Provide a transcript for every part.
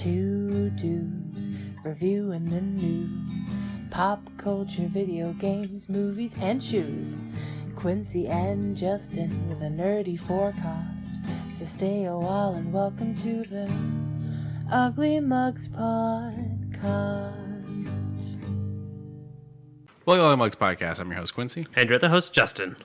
Two dudes reviewing the news, pop culture, video games, movies, and shoes. Quincy and Justin with a nerdy forecast. So stay a while and welcome to the Ugly Mugs Podcast. Well, Ugly Mugs Podcast. I'm your host, Quincy. And you're the host, Justin.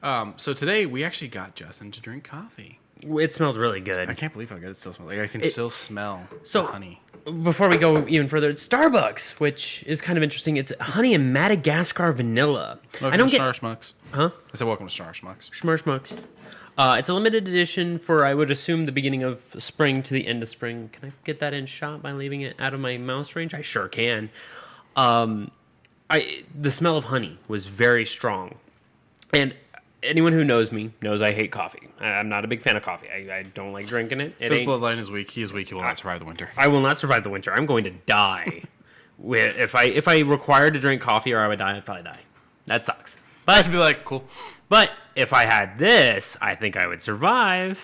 So today we actually got Justin to drink coffee. It smelled really good. I can't believe how good it still smells. Like I can still smell the honey. Before we go even further, it's Starbucks, which is kind of interesting. It's honey and Madagascar vanilla. Welcome to Schmucks. Huh? I said welcome to Schmucks. Schmucks. It's a limited edition for, I would assume, the beginning of spring to the end of spring. Can I get that in shot by leaving it out of my mouse range? I sure can. The smell of honey was very strong. And anyone who knows me knows I hate coffee. I'm not a big fan of coffee. I don't like drinking it. His bloodline is weak. He is weak. He will not survive the winter. I will not survive the winter. I'm going to die. If I required to drink coffee or I would die, I'd probably die. That sucks. But I'd be like, cool. But if I had this, I think I would survive.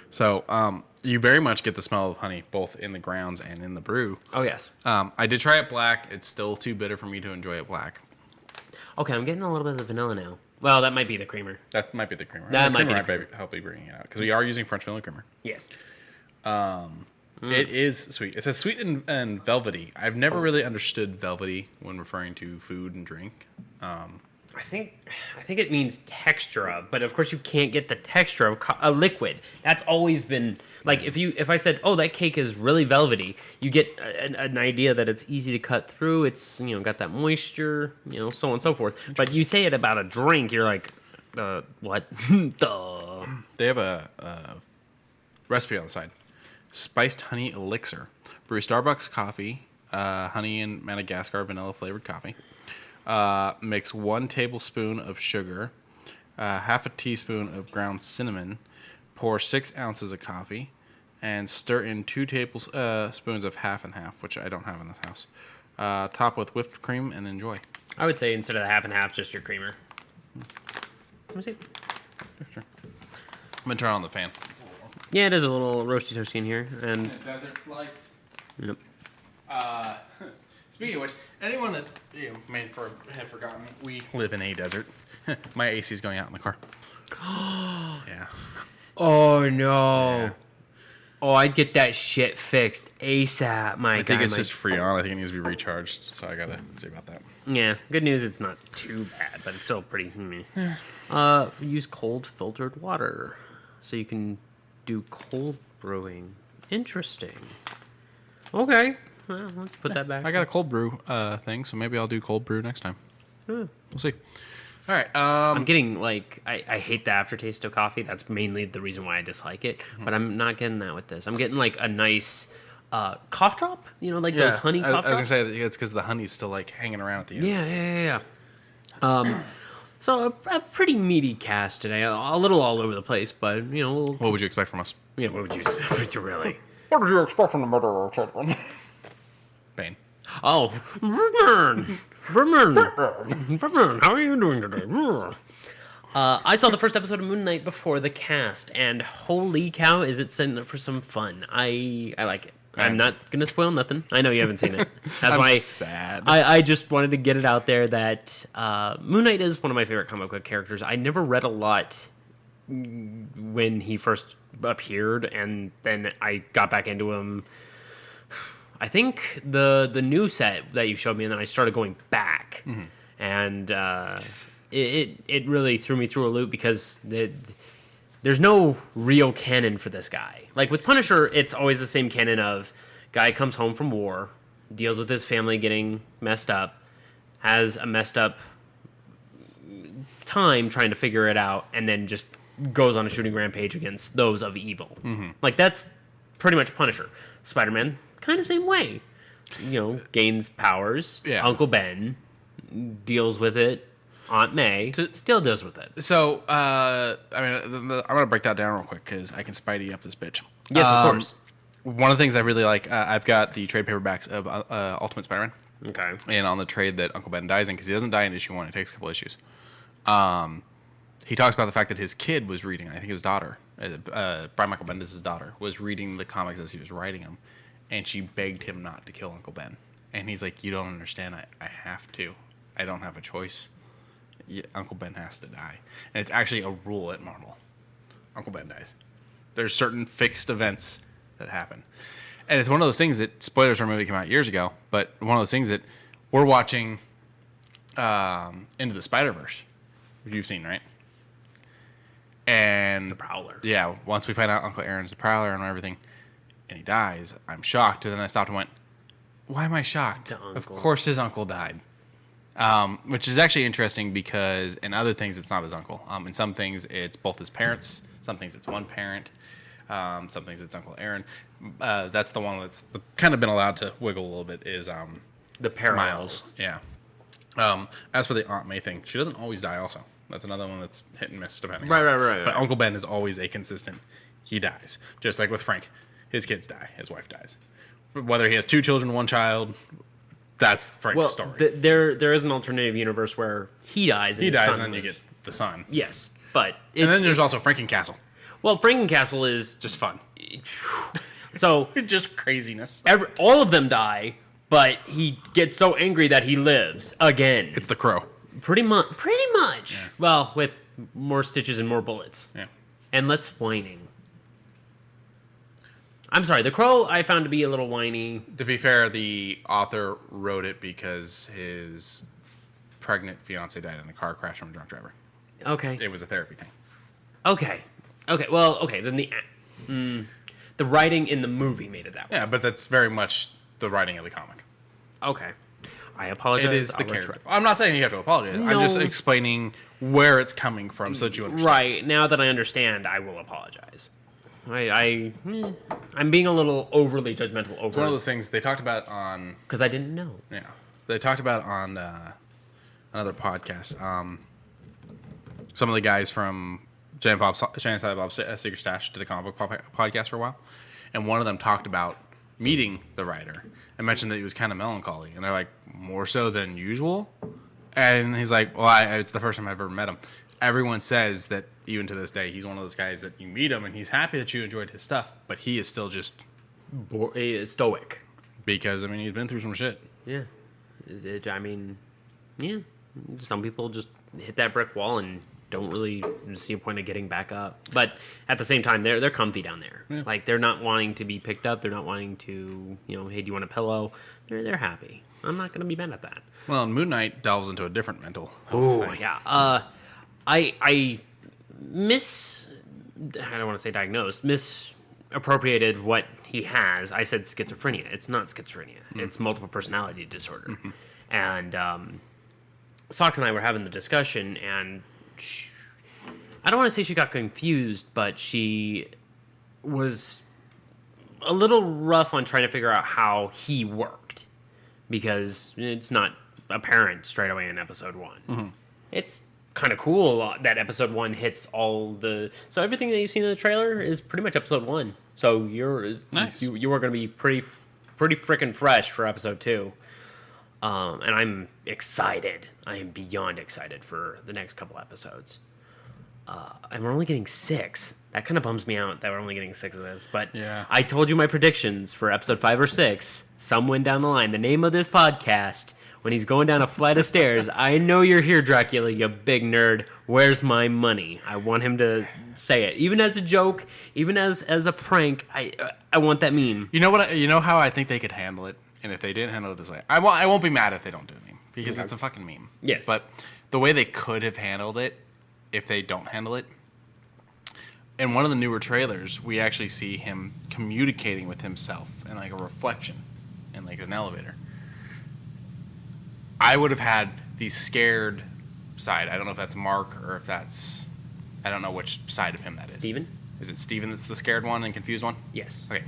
So, you very much get the smell of honey, both in the grounds and in the brew. Oh, yes. I did try it black. It's still too bitter for me to enjoy it black. Okay, I'm getting a little bit of the vanilla now. Well, that might be the creamer. That might be the creamer. That might creamer be might help you bring it out because we are using French vanilla creamer. Yes. It is sweet. It says sweet and velvety. I've never really understood velvety when referring to food and drink. I think it means texture of, but of course you can't get the texture of a liquid. That's always been like if I said, "Oh, that cake is really velvety," you get an idea that it's easy to cut through. It's got that moisture, so on and so forth. But you say it about a drink, you're like, what? Duh. They have a recipe on the side: spiced honey elixir. Brew Starbucks coffee, honey and Madagascar vanilla flavored coffee. Mix 1 tablespoon of sugar, half a teaspoon of ground cinnamon, pour 6 ounces of coffee, and stir in 2 tablespoons of half and half, which I don't have in this house. Top with whipped cream and enjoy. I would say instead of the half and half, just your creamer. Let me see. Sure. I'm going to turn on the fan. Yeah, it is a little roasty toasty in here. And desert life. Yep. Speaking of which, anyone that may have forgotten, we live in a desert. My AC is going out in the car. Yeah. Oh no. Yeah. Oh, I'd get that shit fixed ASAP, I think it's just Freon. I think it needs to be recharged, so I gotta see about that. Yeah, good news, it's not too bad, but it's still pretty use cold filtered water, so you can do cold brewing. Interesting. Okay. Well, let's put that back. I got a cold brew thing, so maybe I'll do cold brew next time. Yeah. We'll see. All right. I'm getting, I hate the aftertaste of coffee. That's mainly the reason why I dislike it. Mm-hmm. But I'm not getting that with this. I'm getting, a nice cough drop. Those honey cough drops. I was going to say, it's because the honey's still, hanging around at the end. Yeah. So, a pretty meaty cast today. A little all over the place, but, What would you expect from us? Yeah, what would you expect, really? What would you expect from the murderer, children? Bane. Oh, Vernon, how are you doing today? I saw the first episode of Moon Knight before the cast, and holy cow, is it setting up for some fun. I like it. I'm not going to spoil nothing. I know you haven't seen it. That's I'm why sad. I just wanted to get it out there that Moon Knight is one of my favorite comic book characters. I never read a lot when he first appeared, and then I got back into him. I think the new set that you showed me, and then I started going back, and it really threw me through a loop because there's no real canon for this guy. Like with Punisher, it's always the same canon of guy comes home from war, deals with his family getting messed up, has a messed up time trying to figure it out, and then just goes on a shooting rampage against those of evil. Like that's pretty much Punisher. Spider-Man, kind of same way. Gains powers. Yeah. Uncle Ben deals with it. Aunt May still deals with it. So, I'm going to break that down real quick because I can Spidey up this bitch. Yes, of course. One of the things I really like, I've got the trade paperbacks of Ultimate Spider-Man. Okay. And on the trade that Uncle Ben dies in, because he doesn't die in issue 1, it takes a couple issues. He talks about the fact that his kid was reading, I think his daughter, Brian Michael Bendis' daughter, was reading the comics as he was writing them, and she begged him not to kill Uncle Ben. And he's like, you don't understand. I have to. I don't have a choice. Uncle Ben has to die. And it's actually a rule at Marvel. Uncle Ben dies. There's certain fixed events that happen. And it's one of those things that, spoilers for a movie came out years ago, but one of those things that we're watching Into the Spider-Verse, which you've seen, right? And The Prowler. Yeah, once we find out Uncle Aaron's the Prowler and everything, and he dies, I'm shocked. And then I stopped and went, why am I shocked? Of course his uncle died. Which is actually interesting because in other things it's not his uncle. In some things it's both his parents. Some things it's one parent. Some things it's Uncle Aaron. That's the one that's kind of been allowed to wiggle a little bit is The parallels. Miles. Yeah. As for the Aunt May thing, she doesn't always die also. That's another one that's hit and miss depending. Right. But Uncle Ben is always a consistent. He dies. Just like with Frank. His kids die. His wife dies. Whether he has 2 children, 1 child, that's Frank's story. There is an alternative universe where he dies. And He dies, son and then you lives. get the son. Yes, but And then there's also Frankencastle. well, Frankencastle is Just fun. so Just craziness. all of them die, but he gets so angry that he lives again. It's the Crow. Pretty much. Yeah. Well, with more stitches and more bullets. Yeah. And less whining. I'm sorry, the Crow I found to be a little whiny. To be fair, the author wrote it because his pregnant fiance died in a car crash from a drunk driver. Okay. It was a therapy thing. Okay. Well, okay. Then the writing in the movie made it that way. Yeah, but that's very much the writing of the comic. Okay. I apologize. It is the I'll character. retreat. I'm not saying you have to apologize. I'm just explaining where it's coming from so that you understand. Right. Now that I understand, I will apologize. I'm being a little overly judgmental over It's one of those things they talked about on... because I didn't know. Yeah. They talked about on another podcast. Some of the guys from Jay and Silent Bob's Secret Stash did a comic book podcast for a while. And one of them talked about meeting the writer and mentioned that he was kind of melancholy. And they're like, more so than usual? And he's like, well, it's the first time I've ever met him. Everyone says that even to this day, he's one of those guys that you meet him and he's happy that you enjoyed his stuff, but he is still just Stoic. because, I mean, he's been through some shit. Yeah. Yeah. Some people just hit that brick wall and don't really see a point of getting back up. But at the same time, they're comfy down there. Yeah. Like, they're not wanting to be picked up. They're not wanting to, hey, do you want a pillow? They're happy. I'm not going to be mad at that. Well, and Moon Knight delves into a different mental Oh, thing. yeah. I don't want to say diagnosed, misappropriated what he has. I said schizophrenia. It's not schizophrenia. It's multiple personality disorder. Mm-hmm. And Socks and I were having the discussion, and I don't want to say she got confused, but she was a little rough on trying to figure out how he worked, because it's not apparent straight away in episode 1. Mm-hmm. It's kind of cool that episode 1 hits all the... So everything that you've seen in the trailer is pretty much episode 1. So Nice. you are going to be pretty freaking fresh for episode 2. And I'm excited. I am beyond excited for the next couple episodes. And we're only getting 6. That kind of bums me out that we're only getting 6 of this. But Yeah. I told you my predictions for episode 5 or 6. Somewhere down the line. The name of this podcast, when he's going down a flight of stairs, I know you're here, Dracula, you big nerd. Where's my money? I want him to say it. Even as a joke, even as a prank, I want that meme. You know what? You know how I think they could handle it, and if they didn't handle it this way, I won't be mad if they don't do the meme because it's a fucking meme. Yes. But the way they could have handled it, if they don't handle it, in one of the newer trailers, we actually see him communicating with himself in like a reflection, in like an elevator. I would have had the scared side. I don't know if that's Mark or if that's... I don't know which side of him that is. Steven? Is it Steven that's the scared one and confused one? Yes. Okay.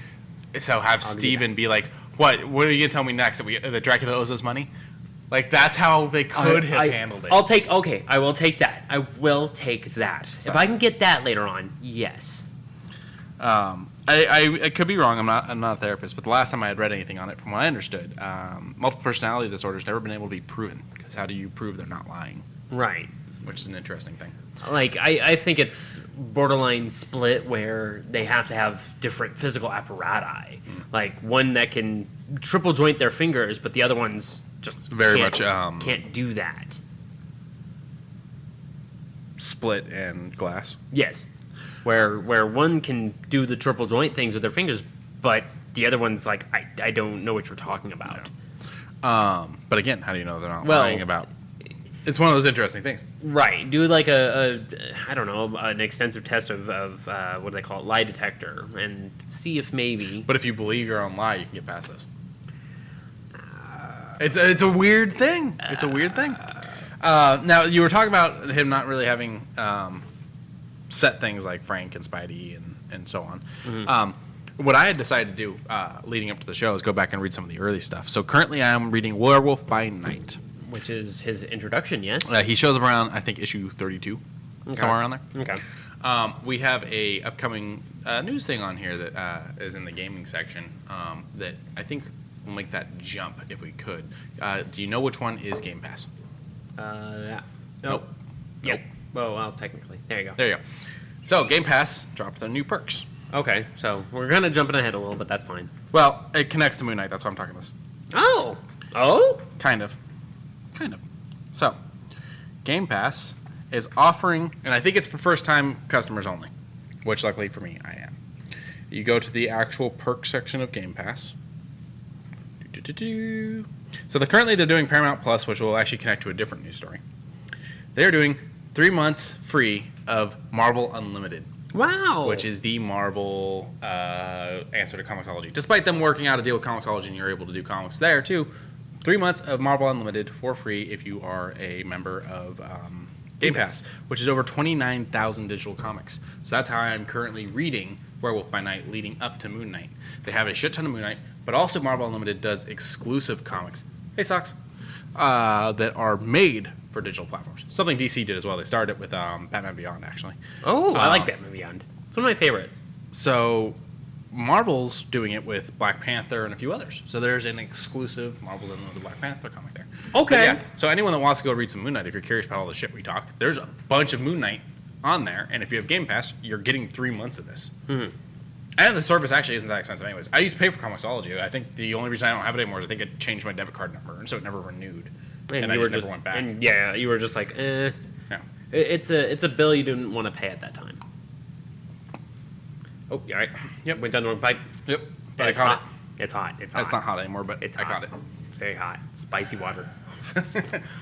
So have Steven be like, what are you going to tell me next? That Dracula owes us money? Like, that's how they could have handled it. I will take that. I will take that. So, if I can get that later on, yes. I could be wrong. I'm not a therapist, but the last time I had read anything on it, from what I understood, multiple personality disorder has never been able to be proven. Because how do you prove they're not lying? Right. Which is an interesting thing. Like, I think it's borderline split where they have to have different physical apparatus. Like, one that can triple joint their fingers, but the other one's just can't do that. Split and glass. Yes. Where one can do the triple joint things with their fingers, but the other one's like, I don't know what you're talking about. Yeah. But again, how do you know they're not lying about? It's one of those interesting things. Right. Do like I don't know, an extensive test of what do they call it, lie detector, and see if maybe. But if you believe your own lie, you can get past this. It's a weird thing. It's a weird thing. Now, you were talking about him not really having set things like Frank and Spidey and so on. Mm-hmm. What I had decided to do leading up to the show is go back and read some of the early stuff. So currently I'm reading Werewolf by Night. Which is his introduction, yes? He shows up around, I think, issue 32, somewhere around there. Okay. We have a upcoming news thing on here that is in the gaming section that I think will make that jump if we could. Do you know which one is Game Pass? Yeah. Nope. Yep. Well, technically. There you go. There you go. So, Game Pass dropped their new perks. Okay, so we're kind of jumping ahead a little, but that's fine. Well, it connects to Moon Knight. That's why I'm talking this. Oh! Oh? Kind of. So, Game Pass is offering, and I think it's for first-time customers only, which luckily for me, I am. You go to the actual perk section of Game Pass. So currently they're doing Paramount Plus, which will actually connect to a different news story. They're doing 3 months free of Marvel Unlimited. Wow. Which is the Marvel answer to Comixology. Despite them working out a deal with Comixology and you're able to do comics there too, 3 months of Marvel Unlimited for free if you are a member of Game Pass, which is over 29,000 digital comics. So that's how I'm currently reading Werewolf by Night leading up to Moon Knight. They have a shit ton of Moon Knight, but also Marvel Unlimited does exclusive comics. Hey, Socks. That are made for digital platforms. Something DC did as well. They started it with Batman Beyond, actually. Oh, I like Batman Beyond. It's one of my favorites. So Marvel's doing it with Black Panther and a few others. So there's an exclusive Marvel's Unlimited Black Panther comic there. Okay. Yeah, so anyone that wants to go read some Moon Knight, if you're curious about all the shit we talk, there's a bunch of Moon Knight on there. And if you have Game Pass, you're getting 3 months of this. Mm-hmm. And the service actually isn't that expensive anyways. I used to pay for Comixology. I think the only reason I don't have it anymore is I think it changed my debit card number, and so it never renewed. And I just never went back. And yeah, you were just like, eh. Yeah. It's a bill you didn't want to pay at that time. Oh, you all right? Yep. Went down the wrong pipe? Yep. But I caught it. It's hot. It's hot. It's not hot anymore, but it's I caught it. Very hot. Spicy water.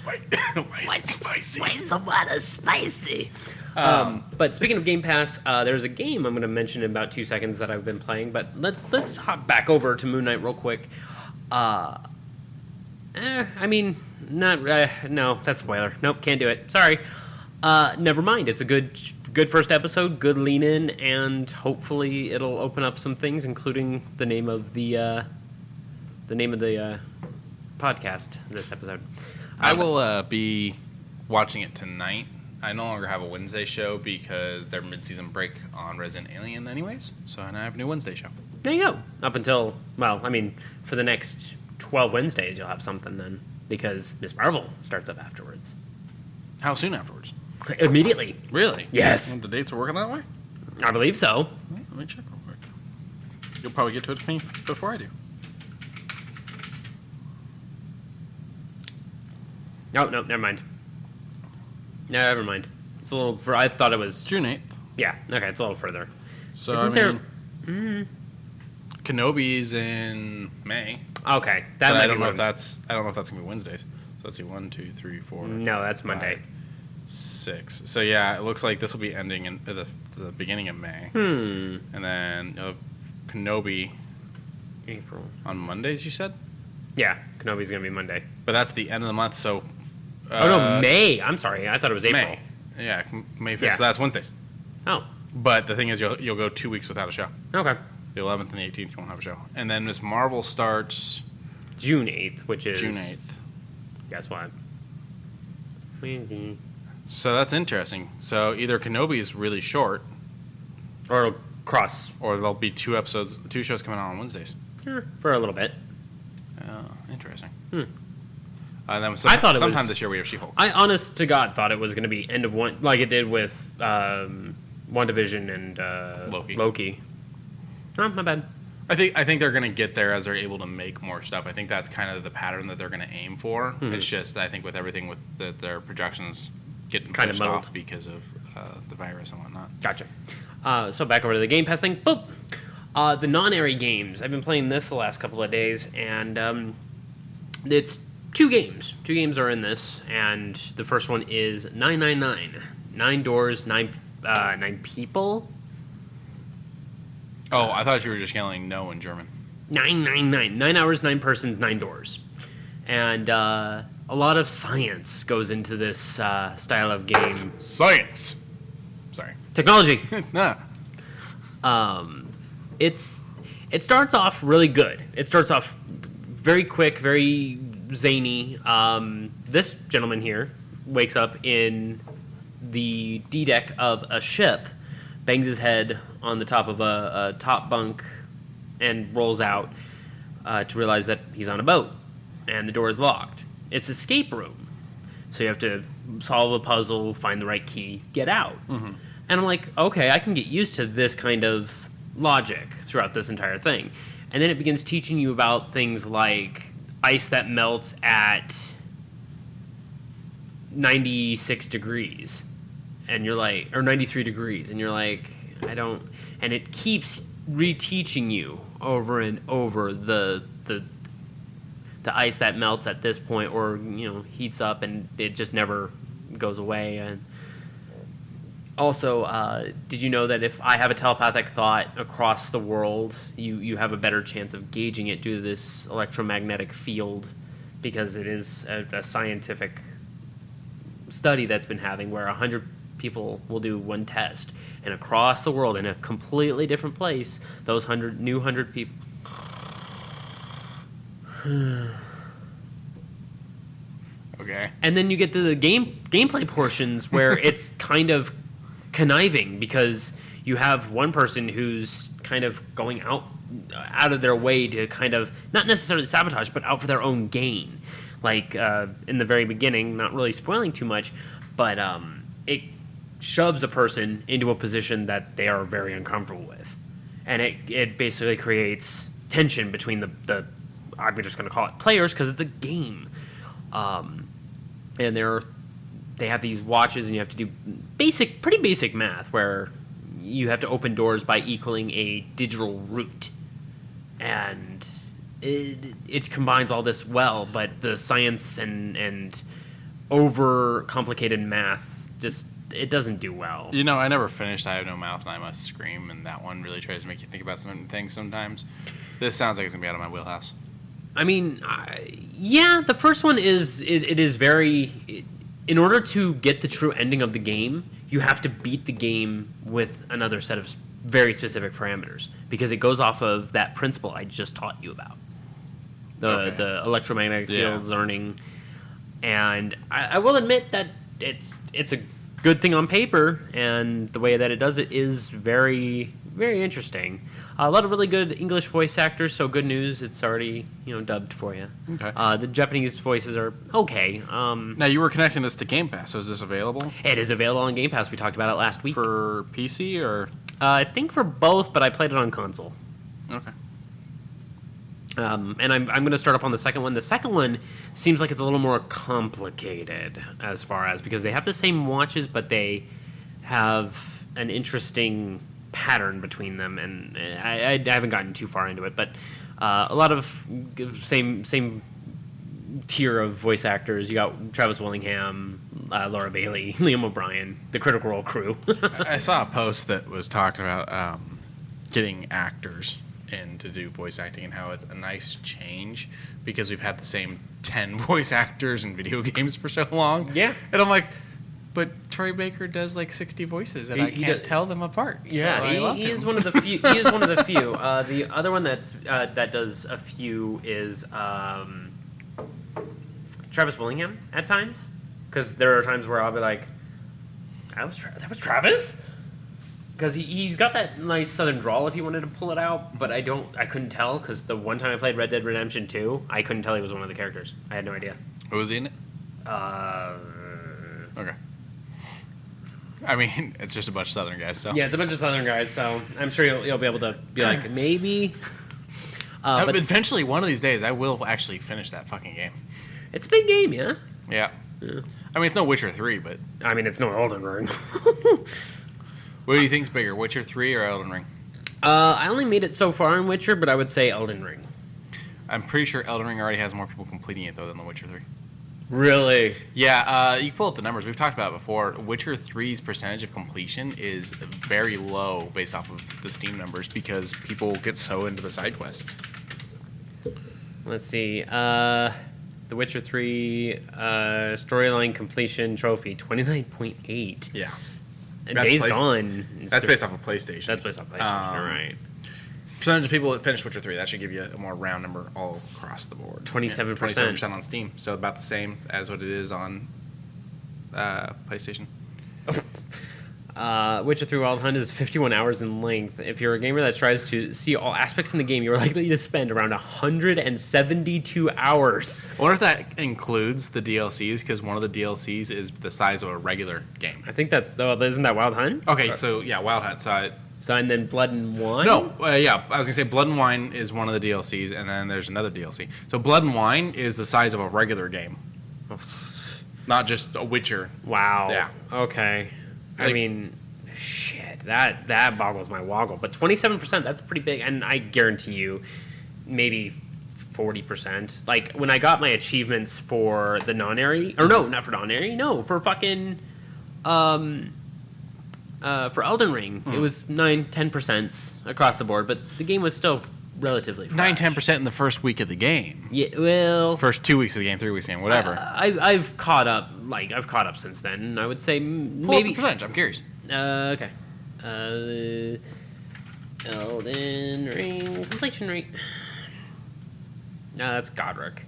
Why is it spicy? Why is the water spicy? But speaking of Game Pass, there's a game I'm going to mention in about 2 seconds that I've been playing. But let's hop back over to Moon Knight real quick. I mean, not no, that's a spoiler. Nope, can't do it. Sorry. Never mind. It's a good first episode. Good lean in, and hopefully it'll open up some things, including the name of the podcast this episode. I will be watching it tonight. I no longer have a Wednesday show because they're mid-season break on Resident Alien anyways. So and I have a new Wednesday show. There you go. Up until, well, I mean, for the next 12 Wednesdays, you'll have something then. Because Miss Marvel starts up afterwards. How soon afterwards? Immediately. Really? Yes. The dates are working that way? I believe so. Let me check real quick. You'll probably get to it before I do. No, never mind. Never mind. It's a little. I thought it was June 8th. Yeah. Okay, it's a little further. So Isn't there? Kenobi's in May. Okay, that I don't know if that's gonna be Wednesdays. So let's see, 1, 2, 3, 4. No, that's Monday. 5, 6. So yeah, it looks like this will be ending in the beginning of May. And then Kenobi. April. On Mondays, you said? Yeah, Kenobi's gonna be Monday. But that's the end of the month, so. Oh no, May. I'm sorry, I thought it was April. May. Yeah, May 5th. Yeah. So that's Wednesdays. Oh. But the thing is, you'll go 2 weeks without a show. Okay. The 11th and the 18th, you won't have a show. And then Miss Marvel starts June 8th, which is June 8th. Guess what? So that's interesting. So either Kenobi's really short, or it'll cross, or there'll be 2 shows coming out on Wednesdays. For a little bit. Oh, interesting. And then I thought it sometime was, this year we have She-Hulk. I, honest to God, thought it was going to be end of one, like it did with WandaVision and Loki. Oh, my bad. I think they're going to get there as they're able to make more stuff. I think that's kind of the pattern that they're going to aim for. Mm-hmm. It's just, I think with everything with their projections getting Kind of pushed muddled. off because of the virus and whatnot. Gotcha. So back over to the Game Pass thing. Boop. The non-airy games. I've been playing this the last couple of days, and it's 2 games. 2 games are in this, and the first one is 999. 9 doors, 9 people. Oh, I thought you were just yelling no in German. 999. 9 hours, 9 persons, 9 doors. And a lot of science goes into this style of game. Science! Sorry. Technology. Nah. It starts off really good. It starts off very quick, very zany. This gentleman here wakes up in the D deck of a ship, bangs his head on the top of a top bunk, and rolls out to realize that he's on a boat, and the door is locked. It's an escape room, so you have to solve a puzzle, find the right key, get out. Mm-hmm. And I'm like, okay, I can get used to this kind of logic throughout this entire thing. And then it begins teaching you about things like ice that melts at 96 degrees, and you're like, or 93 degrees, and you're like, I don't, and it keeps reteaching you over and over the ice that melts at this point, or heats up, and it just never goes away. And also, did you know that if I have a telepathic thought across the world, you have a better chance of gauging it due to this electromagnetic field, because it is a scientific study that's been having where 100 people will do one test, and across the world in a completely different place, those 100 people. Okay. And then you get to the gameplay portions where it's kind of conniving, because you have one person who's kind of going out of their way to kind of not necessarily sabotage, but out for their own gain. Like in the very beginning, not really spoiling too much, but it shoves a person into a position that they are very uncomfortable with, and it basically creates tension between the I'm just going to call it players, because it's a game, and they have these watches, and you have to do pretty basic math where you have to open doors by equaling a digital root, and it combines all this well, but the science and over complicated math just, it doesn't do well. I never finished I Have No Mouth and I Must Scream, and that one really tries to make you think about some things sometimes. This sounds like it's going to be out of my wheelhouse. I mean, yeah, the first one is, it is very, in order to get the true ending of the game, you have to beat the game with another set of very specific parameters, because it goes off of that principle I just taught you about. The electromagnetic field learning. And I will admit that it's a good thing on paper, and the way that it does it is very, very interesting. A lot of really good English voice actors, so good news, it's already dubbed for you. Okay. The Japanese voices are okay. Now, you were connecting this to Game Pass, so is this available? It is available on Game Pass. We talked about it last week. For PC, or? I think for both, but I played it on console. Okay. And I'm going to start up on the second one. The second one seems like it's a little more complicated as far as, because they have the same watches, but they have an interesting pattern between them, and I haven't gotten too far into it, but a lot of same tier of voice actors. You got Travis Willingham, Laura Bailey, Liam O'Brien, the Critical Role crew. I saw a post that was talking about getting actors in to do voice acting, and how it's a nice change, because we've had the same 10 voice actors in video games for so long. Yeah. And I'm like, but Troy Baker does like 60 voices, and I can't tell them apart. Yeah, so I love him. He is one of the few. He is one of the few. The other one that does a few is Travis Willingham at times, because there are times where I'll be like, that was Travis, because he's got that nice southern drawl if you wanted to pull it out, but I couldn't tell, because the one time I played Red Dead Redemption 2, I couldn't tell he was one of the characters. I had no idea. Who was he in it? Okay. I mean, it's just a bunch of Southern guys, so. Yeah, it's a bunch of Southern guys, so I'm sure you'll be able to be like, maybe. But eventually, one of these days, I will actually finish that fucking game. It's a big game, yeah? Yeah. I mean, it's no Witcher 3, but... I mean, it's no Elden Ring. What do you think's bigger, Witcher 3 or Elden Ring? I only made it so far in Witcher, but I would say Elden Ring. I'm pretty sure Elden Ring already has more people completing it, though, than The Witcher 3. Really? Yeah, you can pull up the numbers. We've talked about it before. Witcher 3's percentage of completion is very low based off of the Steam numbers because people get so into the side quests. Let's see. The Witcher 3 storyline completion trophy, 29.8. Yeah. And Days Gone. That's based off of PlayStation. That's based off PlayStation, all right. Percentage of people that finish Witcher 3, that should give you a more round number all across the board. 27%. 27% on Steam, so about the same as what it is on PlayStation. Witcher 3 Wild Hunt is 51 hours in length. If you're a gamer that strives to see all aspects in the game, you're likely to spend around 172 hours. I wonder if that includes the DLCs, because one of the DLCs is the size of a regular game. I think that's... Oh, isn't that Wild Hunt? Okay, so yeah, Wild Hunt. So, and then Blood and Wine? No, yeah, I was going to say Blood and Wine is one of the DLCs, and then there's another DLC. So Blood and Wine is the size of a regular game. Not just a Witcher. Wow. Yeah. Okay. I mean, shit, that boggles my woggle. But 27%, that's pretty big, and I guarantee you, maybe 40%. Like, when I got my achievements for the non-airy, or no, not for non-airy, no, for fucking... for Elden Ring, it was 9-10% across the board, but the game was still relatively fresh. 9-10% in the first week of the game. Yeah, well, First 2 weeks of the game, 3 weeks of the game, whatever. I've caught up. Like I've caught up since then. I would say maybe. What's the percentage? I'm curious. Okay. Elden Ring completion rate. No, that's Godric.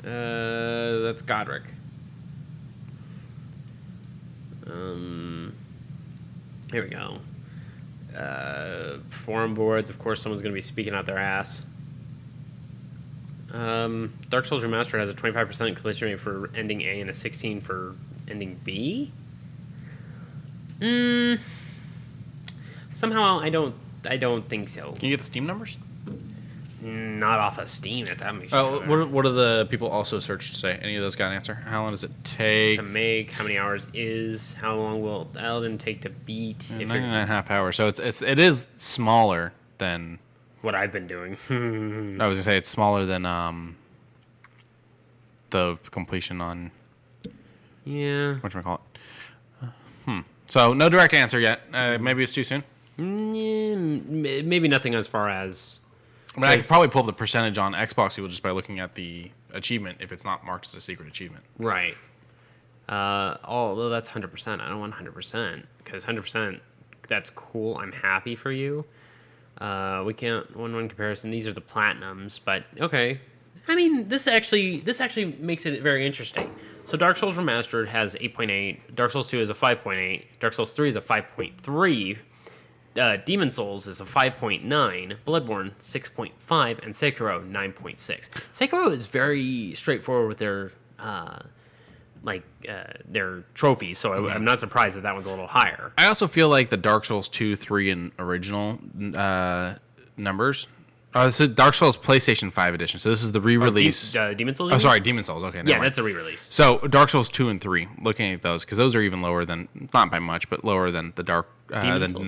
That's Godric. Here we go. Forum boards, of course, someone's going to be speaking out their ass. Dark Souls Remastered has a 25% completion rate for ending A and a 16% for ending B. Somehow I don't think so. Can you get the Steam numbers? Not off of Steam at that much. What are the people also searched today? Any of those got an answer? How long does it take To make, how many hours is, how long will Elden take to beat? 9.5 hours. So it is smaller than what I've been doing. I was gonna say it's smaller than the completion on whatchamacallit. So no direct answer yet. Maybe it's too soon. Maybe nothing as far as. I mean, I could probably pull up the percentage on Xbox people just by looking at the achievement if it's not marked as a secret achievement. Right. Although that's 100%. I don't want 100% because 100%, that's cool. I'm happy for you. We can't one comparison. These are the platinums, but okay. I mean, this actually makes it very interesting. So Dark Souls Remastered has 8.8. Dark Souls 2 is a 5.8. Dark Souls 3 is a 5.3. Demon Souls is a 5.9, Bloodborne 6.5, and Sekiro 9.6. Sekiro is very straightforward with their their trophies, so I'm not surprised that one's a little higher. I also feel like the Dark Souls 2, 3, and original numbers. This is Dark Souls PlayStation 5 edition. So this is the re-release. Demon Souls? Oh, sorry, Demon Souls. Okay, never mind. That's a re-release. So Dark Souls 2 and 3, looking at those, because those are even lower than, not by much, but lower than the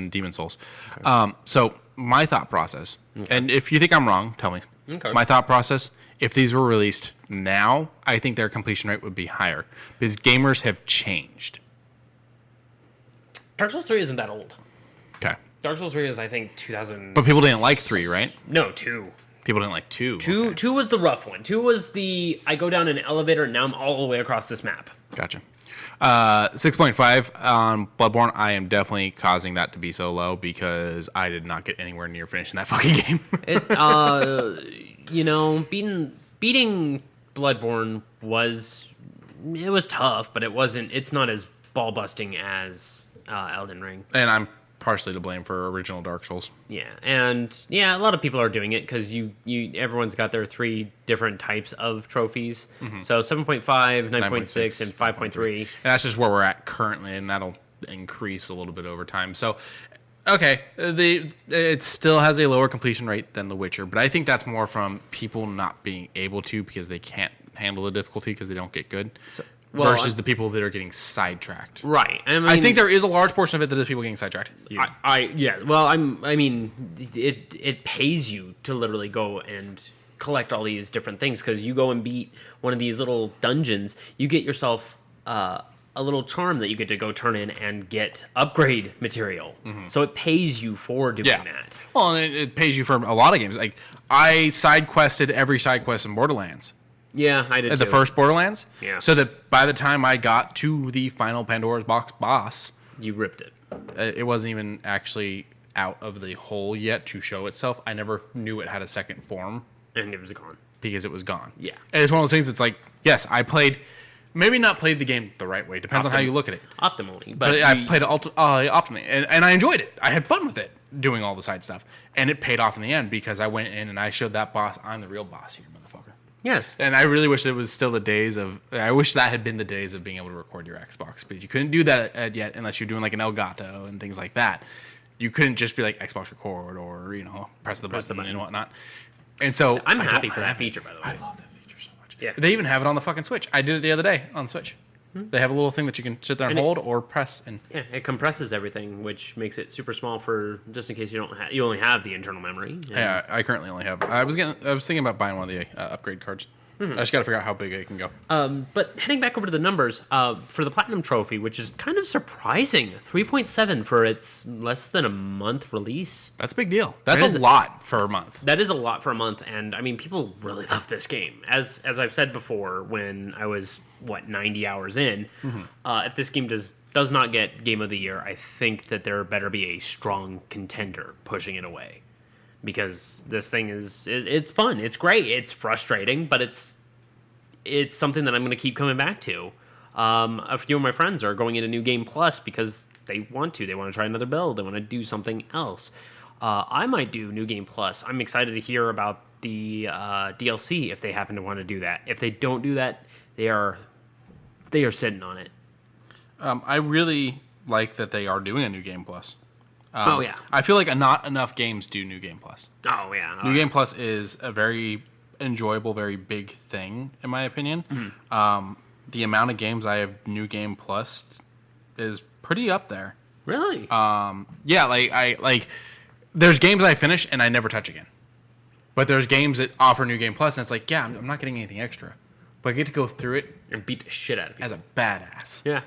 Demon Souls. Okay. So my thought process, and if you think I'm wrong, tell me. Okay. My thought process, if these were released now, I think their completion rate would be higher, because gamers have changed. Dark Souls 3 isn't that old. Okay. Dark Souls 3 is, I think, 2000... But people didn't like 3, right? No, 2. People didn't like 2. 2 was the rough one. 2 was the, I go down an elevator and now I'm all the way across this map. Gotcha. 6.5 on Bloodborne. I am definitely causing that to be so low because I did not get anywhere near finishing that fucking game. Beating Bloodborne was tough, but it's not as ball busting as Elden Ring. And I'm partially to blame for original Dark Souls. Yeah, and a lot of people are doing it because everyone's got their 3 different types of trophies. So 7.5, 9.6, and 5.3. And that's just where we're at currently, and that'll increase a little bit over time. So, okay, it still has a lower completion rate than The Witcher, but I think that's more from people not being able to because they can't handle the difficulty because they don't get good. Versus the people that are getting sidetracked. Right. I think there is a large portion of it that is people getting sidetracked. It pays you to literally go and collect all these different things because you go and beat one of these little dungeons, you get yourself a little charm that you get to go turn in and get upgrade material. So it pays you for doing that. Well, and it pays you for a lot of games. Like I side quested every side quest in Borderlands. Yeah, I did At the first Borderlands. Yeah. So that by the time I got to the final Pandora's Box boss, you ripped it. It wasn't even actually out of the hole yet to show itself. I never knew it had a second form. And it was gone. Because it was gone. Yeah. And it's one of those things that's like, yes, I played, maybe not played the game the right way. Depends on how you look at it. Optimally. But I played it optimally. And I enjoyed it. I had fun with it, doing all the side stuff. And it paid off in the end because I went in and I showed that boss, I'm the real boss here, motherfucker. Yes. And I really wish it was still the days of, I wish that had been the days of being able to record your Xbox. Because you couldn't do that yet unless you're doing like an Elgato and things like that. You couldn't just be like Xbox record or, press the button and whatnot. And so I'm happy for that feature, by the way. I love that feature so much. Yeah. They even have it on the fucking Switch. I did it the other day on Switch. They have a little thing that you can sit there and hold or press. And yeah, it compresses everything, which makes it super small for just in case you only have the internal memory. Yeah, I currently only have. I was thinking about buying one of the upgrade cards. I just got to figure out how big it can go. But heading back over to the numbers, for the Platinum Trophy, which is kind of surprising, 3.7 for its less than a month release. That's a big deal. That's a lot for a month. That is a lot for a month, and I mean, people really love this game. As I've said before, when I was 90 hours in, if this game does not get Game of the Year, I think that there better be a strong contender pushing it away. Because this thing it's fun, it's great, it's frustrating, but it's something that I'm going to keep coming back to. A few of my friends are going into New Game Plus because they want to try another build, they want to do something else. I might do New Game Plus. I'm excited to hear about the DLC if they happen to want to do that. If they don't do that, they are sitting on it. I really like that they are doing a New Game Plus. Yeah. I feel like not enough games do New Game Plus. Oh, yeah. New Game Plus is a very enjoyable, very big thing, in my opinion. The amount of games I have New Game Plus is pretty up there. Really? Yeah, like there's games I finish and I never touch again. But there's games that offer New Game Plus, and it's like, yeah, I'm not getting anything extra. But I get to go through it and beat the shit out of people. as a badass. Yeah.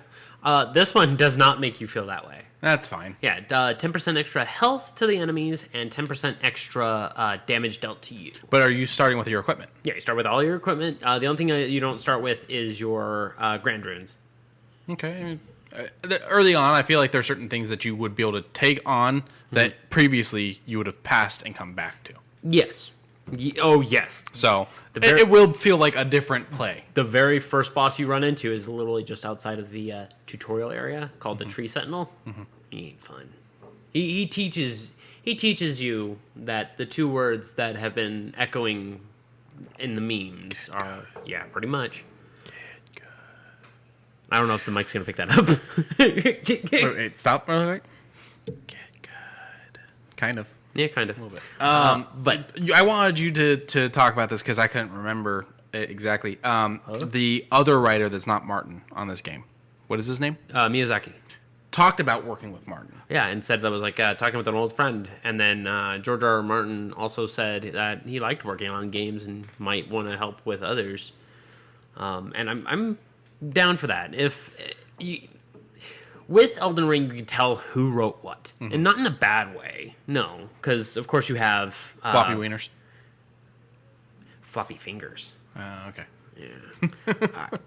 This one does not make you feel that way. That's fine. Yeah, 10% extra health to the enemies and 10% extra damage dealt to you. But are you starting with your equipment? Yeah, you start with all your equipment. The only thing you don't start with is your Grand Runes. Okay. I mean, early on, I feel like there are certain things that you would be able to take on that previously you would have passed and come back to. Yes. Oh, yes. So it will feel like a different play. The very first boss you run into is literally just outside of the tutorial area called the Tree Sentinel. He ain't fun. He teaches you that the two words that have been echoing in the memes are pretty much. Get good. I don't know if the mic's gonna pick that up. Wait, stop real quick. Get good. Kind of. Yeah, kind of. A little bit. But I wanted you to talk about this because I couldn't remember it exactly. The other writer that's not Martin on this game. What is his name? Miyazaki. Talked about working with Martin. Yeah, and said that was like talking with an old friend. And then George R. R. Martin also said that he liked working on games and might want to help with others. And I'm down for that. With Elden Ring, you can tell who wrote what. And not in a bad way. No. Because, of course, you have... Floppy wieners. Floppy fingers. Okay. Yeah.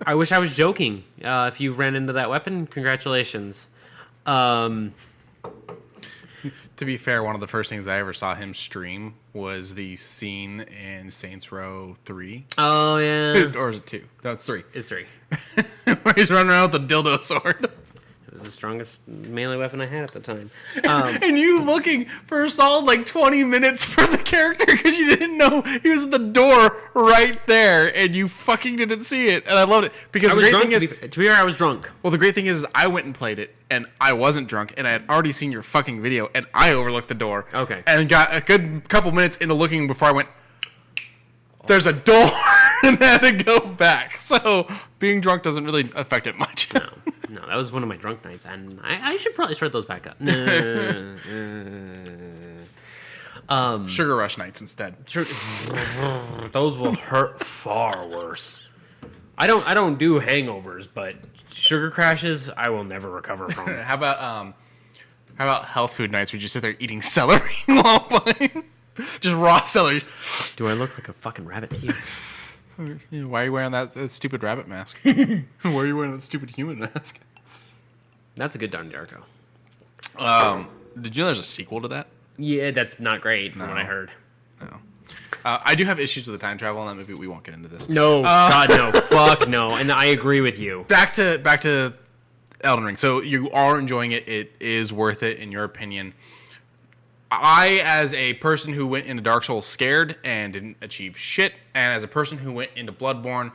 I wish I was joking. If you ran into that weapon, congratulations. To be fair, one of the first things I ever saw him stream was the scene in Saints Row 3. Oh, yeah. Or is it 2? No, it's 3. It's 3. Where he's running around with the dildo sword. It was strongest melee weapon I had at the time. And you looking for a solid like 20 minutes for the character because you didn't know he was at the door right there, and you fucking didn't see it. And I loved it because the great thing is, to be fair, I was drunk. well, the great thing is I went and played it, and I wasn't drunk, and I had already seen your fucking video, and I overlooked the door. Okay. And got a good couple minutes into looking before I went, there's a door, and I had to go back. So being drunk doesn't really affect it much. No, that was one of my drunk nights, and I should probably start those back up. Sugar Rush nights instead. Those will hurt far worse. I don't do hangovers, but sugar crashes I will never recover from. How about health food nights where you just sit there eating celery while playing? Just raw celery. Do I look like a fucking rabbit to you? Why are you wearing that stupid rabbit mask? Why are you wearing that stupid human mask? That's a good Don Darko. Did you know there's a sequel to that? Yeah, that's not great from what I heard. No. I do have issues with the time travel, and maybe we won't get into this. No, God, no. Fuck no. And I agree with you. Back to Elden Ring. So you are enjoying it. It is worth it, in your opinion. I, as a person who went into Dark Souls scared and didn't achieve shit, and as a person who went into Bloodborne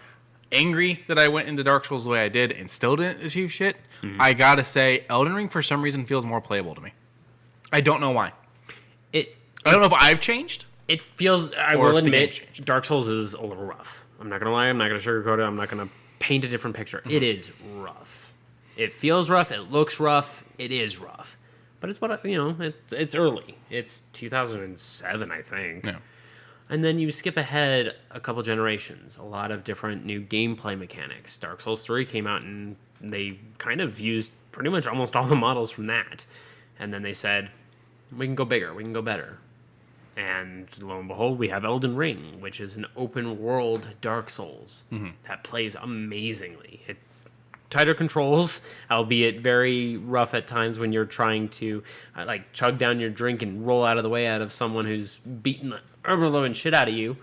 angry that I went into Dark Souls the way I did and still didn't achieve shit, I gotta say, Elden Ring for some reason feels more playable to me. I don't know why. I don't know if I've changed. It feels, I will admit, Dark Souls is a little rough. I'm not gonna lie, I'm not gonna sugarcoat it, I'm not gonna paint a different picture. It is rough. It feels rough, it looks rough, it is rough. But it's what, it's early. It's 2007, I think. Yeah. And then you skip ahead a couple generations. A lot of different new gameplay mechanics. Dark Souls 3 came out and they kind of used pretty much almost all the models from that. And then they said, we can go bigger, we can go better. And lo and behold, we have Elden Ring, which is an open world Dark Souls that plays amazingly. Tighter controls, albeit very rough at times when you're trying to chug down your drink and roll out of the way out of someone who's beating the ever-loving shit out of you.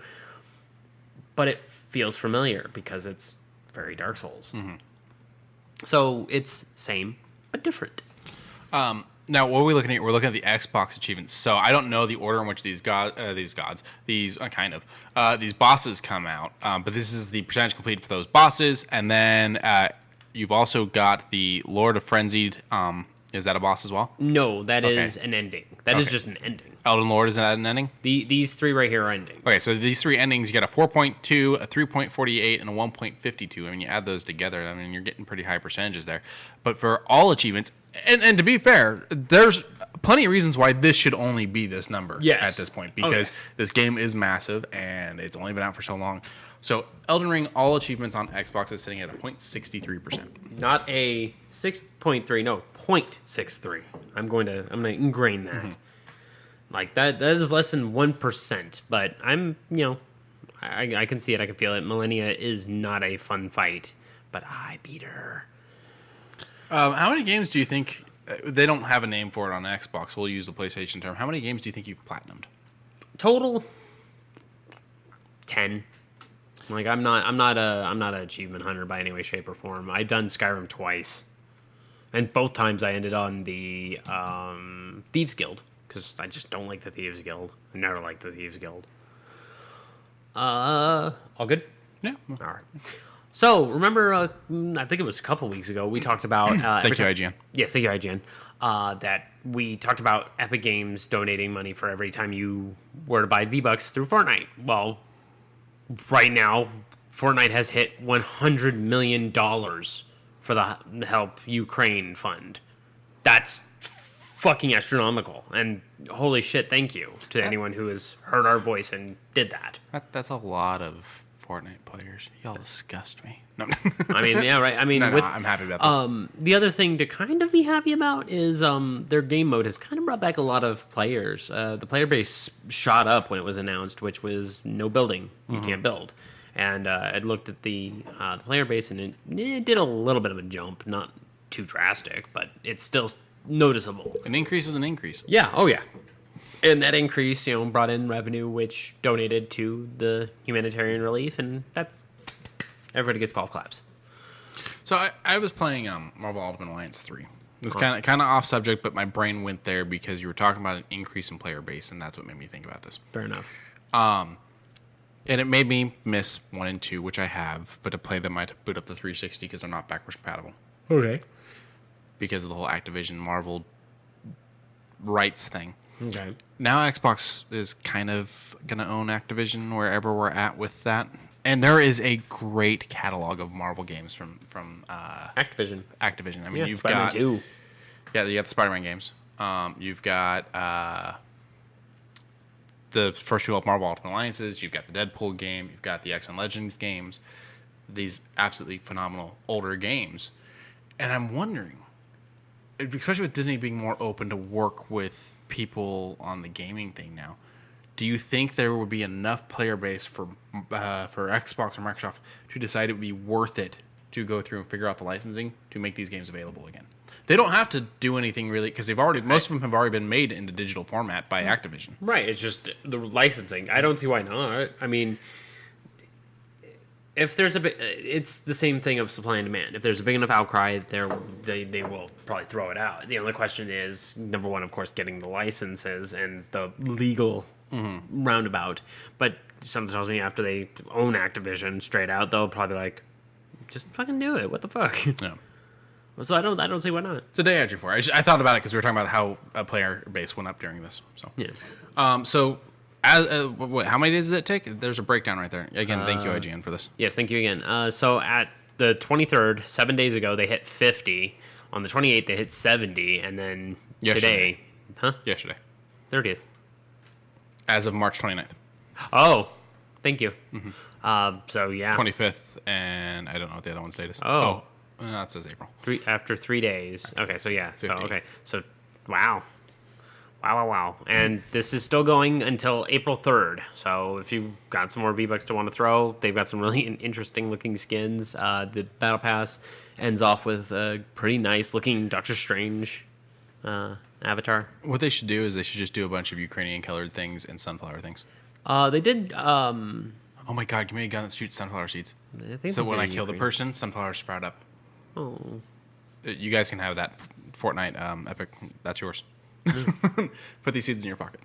But it feels familiar because it's very Dark Souls. So it's same, but different. Now, what are we looking at? We're looking at the Xbox achievements. So I don't know the order in which these bosses come out. But this is the percentage complete for those bosses, and then you've also got the Lord of Frenzied. Is that a boss as well? No, that is an ending. That is just an ending. Elden Lord, is that an ending? These three right here are endings. Okay, so these three endings, you got a 4.2, a 3.48, and a 1.52. I mean, you add those together, I mean, you're getting pretty high percentages there. But for all achievements, and to be fair, there's plenty of reasons why this should only be this number at this point, because this game is massive, and it's only been out for so long. So Elden Ring, all achievements on Xbox is sitting at a 0.63%. Not a 6.3, no, 0.63. I'm going to ingrain that. Like that is less than 1%, but I'm, I can see it, I can feel it. Millennia is not a fun fight, but I beat her. How many games do you think, they don't have a name for it on Xbox, we'll use the PlayStation term. How many games do you think you've platinumed? Total 10. Like I'm not an achievement hunter by any way, shape, or form. I've done Skyrim twice, and both times I ended on the Thieves Guild because I just don't like the Thieves Guild. I never liked the Thieves Guild. All good? Yeah. All right. So remember, I think it was a couple weeks ago we talked about. Thank you, IGN. Yes, thank you, IGN. That we talked about Epic Games donating money for every time you were to buy V-Bucks through Fortnite. Well, right now, Fortnite has hit $100 million for the Help Ukraine Fund. That's fucking astronomical. And holy shit, thank you to anyone who has heard our voice and did that. That's a lot of Fortnite players. Y'all disgust me. No. I mean, yeah, right. I mean, I'm happy about this. The other thing to kind of be happy about is their game mode has kind of brought back a lot of players. The player base shot up when it was announced, which was no building. You can't build. And I looked at the player base, and it did a little bit of a jump. Not too drastic, but it's still noticeable. An increase is an increase. Yeah, oh yeah. And that increase, brought in revenue, which donated to the humanitarian relief, and that's everybody gets golf claps. So I was playing Marvel Ultimate Alliance 3, It's kind of off subject, but my brain went there because you were talking about an increase in player base, and that's what made me think about this. Fair enough. And it made me miss 1 and 2, which I have, but to play them, I had to boot up the 360 because they're not backwards compatible. Okay. Because of the whole Activision Marvel rights thing. Okay. Now Xbox is kind of going to own Activision wherever we're at with that. And there is a great catalog of Marvel games from Activision. Activision. I mean, you've Spider-Man got 2. Yeah, you got the Spider-Man games. You've got the first 2 Marvel Ultimate Alliances. You've got the Deadpool game. You've got the X-Men Legends games. These absolutely phenomenal older games. And I'm wondering, especially with Disney being more open to work with people on the gaming thing now, do you think there would be enough player base for Xbox or Microsoft to decide it would be worth it to go through and figure out the licensing to make these games available again? They don't have to do anything really because most of them have already been made into digital format by Activision. Right. It's just the licensing. I don't see why not. I mean, if there's it's the same thing of supply and demand. If there's a big enough outcry, they will probably throw it out. The only question is, number one, of course, getting the licenses and the legal roundabout. But something tells me after they own Activision straight out, they'll probably be like, just fucking do it. What the fuck? Yeah. So I don't see why not. It's a day I dream for. I thought about it because we were talking about how a player base went up during this. So yeah. So how many days does it take? There's a breakdown right there. Again, thank you IGN for this. Yes, thank you again. So at the 23rd, 7 days ago, they hit 50. On the 28th, they hit 70, and then today, Yesterday, 30th. As of March 29th. Oh, thank you. Mm-hmm. So yeah, 25th, and I don't know what the other one's date is. Oh. No, it says April. After 3 days. Okay, so yeah. 50. So okay. So wow. And this is still going until April 3rd. So if you've got some more V-Bucks to want to throw, they've got some really interesting looking skins. The Battle Pass ends off with a pretty nice looking Doctor Strange avatar. What they should do is they should just do a bunch of Ukrainian colored things and sunflower things. They did. Oh my god, give me a gun that shoots sunflower seeds. So when I kill the person, sunflowers sprout up. Oh. You guys can have that Fortnite epic. That's yours. Put these seeds in your pocket.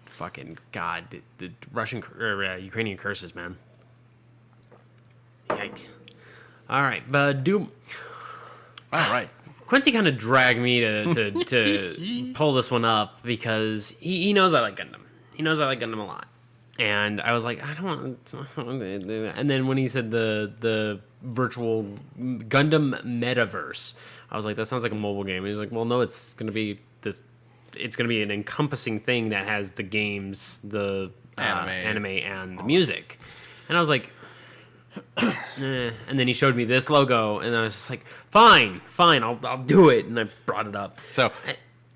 Fucking god, the Russian or Ukrainian curses, man. Yikes. All right, but All right. Quincy kind of dragged me to pull this one up because he knows I like Gundam. He knows I like Gundam a lot. And I was like, I don't want to do that. And then when he said the virtual Gundam metaverse, I was like, that sounds like a mobile game. And he's like, well, no, it's going to be this. It's going to be an encompassing thing that has the games, the anime, and the music. And I was like, eh. And then he showed me this logo, and I was just like, fine, I'll do it. And I brought it up. So,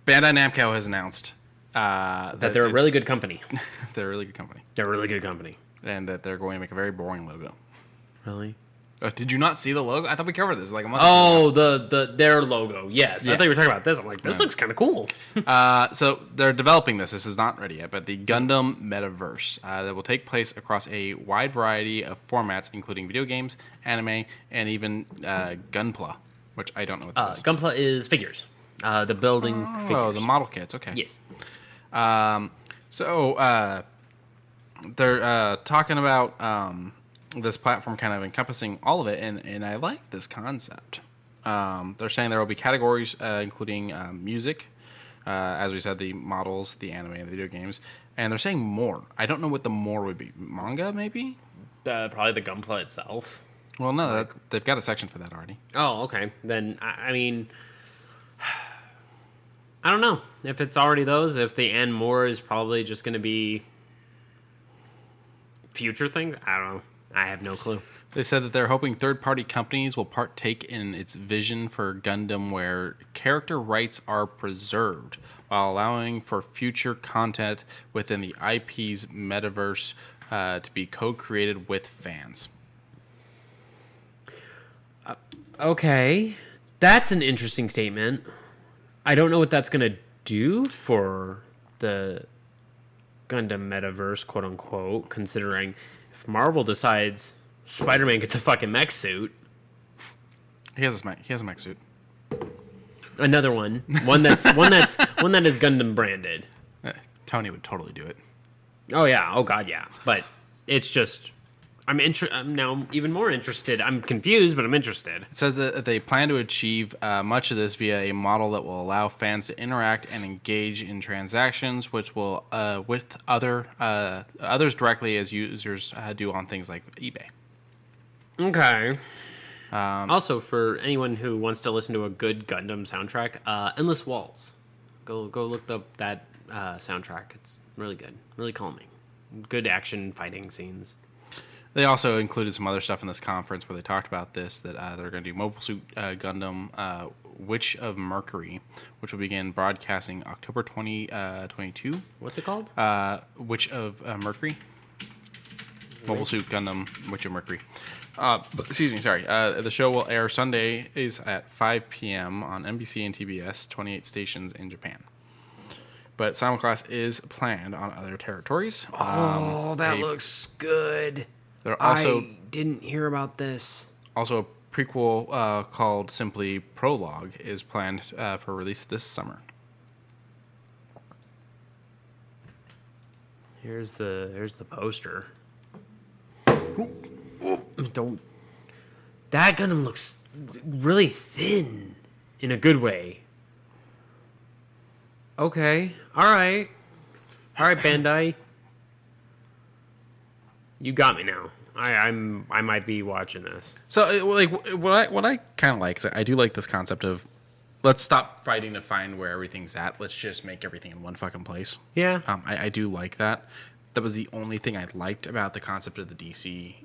Bandai Namco has announced that they're a really good company. They're a really good company. They're a really good company. And that they're going to make a very boring logo. Really? Did you not see the logo? I thought we covered this like a month ago. Oh, their logo. Yes. Yeah. I thought you were talking about this. I'm like, this looks kind of cool. So they're developing this. This is not ready yet, but the Gundam Metaverse that will take place across a wide variety of formats, including video games, anime, and even Gunpla, which I don't know what that is. Gunpla is figures. The building figures. Oh, the model kits. Okay. Yes. So they're talking about this platform kind of encompassing all of it, and I like this concept. They're saying there will be categories including music, as we said, the models, the anime, and the video games, and they're saying more. I don't know what the more would be. Manga, maybe? Probably the Gunpla itself. Well, no, they've got a section for that already. Oh, okay. Then, I mean, I don't know. If it's already those, if the and more is probably just going to be future things, I don't know. I have no clue. They said that they're hoping third-party companies will partake in its vision for Gundam where character rights are preserved while allowing for future content within the IP's metaverse to be co-created with fans. Okay. That's an interesting statement. I don't know what that's going to do for the Gundam metaverse, quote-unquote, considering if Marvel decides Spider-Man gets a fucking mech suit. He has a mech suit. Another one. One that is Gundam branded. Tony would totally do it. Oh yeah. Oh god, yeah. But it's just I'm now even more interested. I'm confused, but I'm interested. It says that they plan to achieve much of this via a model that will allow fans to interact and engage in transactions, which will with others directly as users do on things like eBay. Okay. Also, for anyone who wants to listen to a good Gundam soundtrack, Endless Waltz. Go look up that soundtrack. It's really good, really calming. Good action fighting scenes. They also included some other stuff in this conference where they talked about this, that they're going to do Mobile Suit Gundam Witch of Mercury, which will begin broadcasting October 2022. What's it called? Witch of Mercury. Mobile Suit Gundam Witch of Mercury. Excuse me, sorry. The show will air Sundays at 5 p.m. on NBC and TBS, 28 stations in Japan. But simulcast is planned on other territories. That looks good. I didn't hear about this. Also, a prequel called simply Prologue is planned for release this summer. Here's the poster. Don't. That Gundam looks really thin in a good way. Okay. All right, Bandai. You got me now. I might be watching this. So, like, what I kind of like is I do like this concept of let's stop fighting to find where everything's at. Let's just make everything in one fucking place. Yeah. I do like that. That was the only thing I liked about the concept of the DC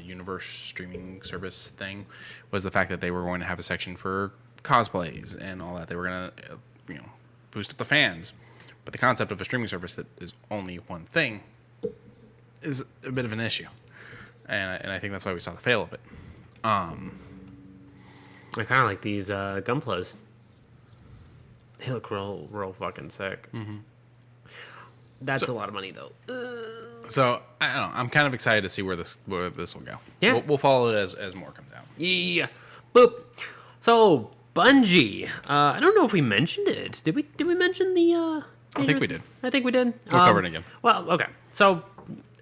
universe streaming service thing, was the fact that they were going to have a section for cosplays and all that. They were going to, boost up the fans. But the concept of a streaming service that is only one thing is a bit of an issue. And I think that's why we saw the fail of it. I kind of like these Gunplas. They look real fucking sick. Mm-hmm. That's a lot of money, though. So, I don't know. I'm kind of excited to see where this will go. Yeah. We'll follow it as more comes out. Yeah. Boop. So, Bungie. I don't know if we mentioned it. Did we mention the... I think we did. I think we did. We'll cover it again. Well, okay. So,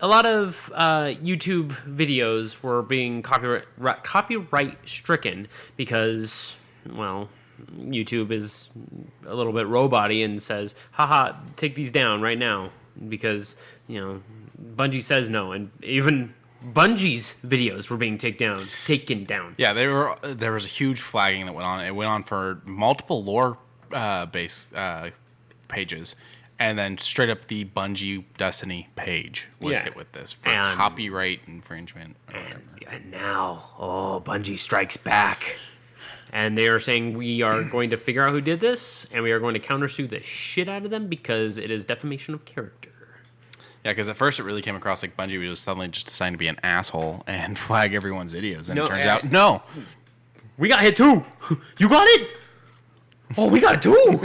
a lot of YouTube videos were being copyright stricken because, well, YouTube is a little bit robot-y and says, haha, take these down right now, because, Bungie says no, and even Bungie's videos were being taken down. Yeah, there was a huge flagging that went on. It went on for multiple lore based pages, and then straight up the Bungie Destiny page was hit with this for copyright infringement. And now, Bungie strikes back. And they are saying we are going to figure out who did this, and we are going to countersue the shit out of them because it is defamation of character. Yeah, because at first it really came across like Bungie was suddenly just deciding to be an asshole and flag everyone's videos, and it turns out, no. We got hit too! You got it? Oh, we got it too!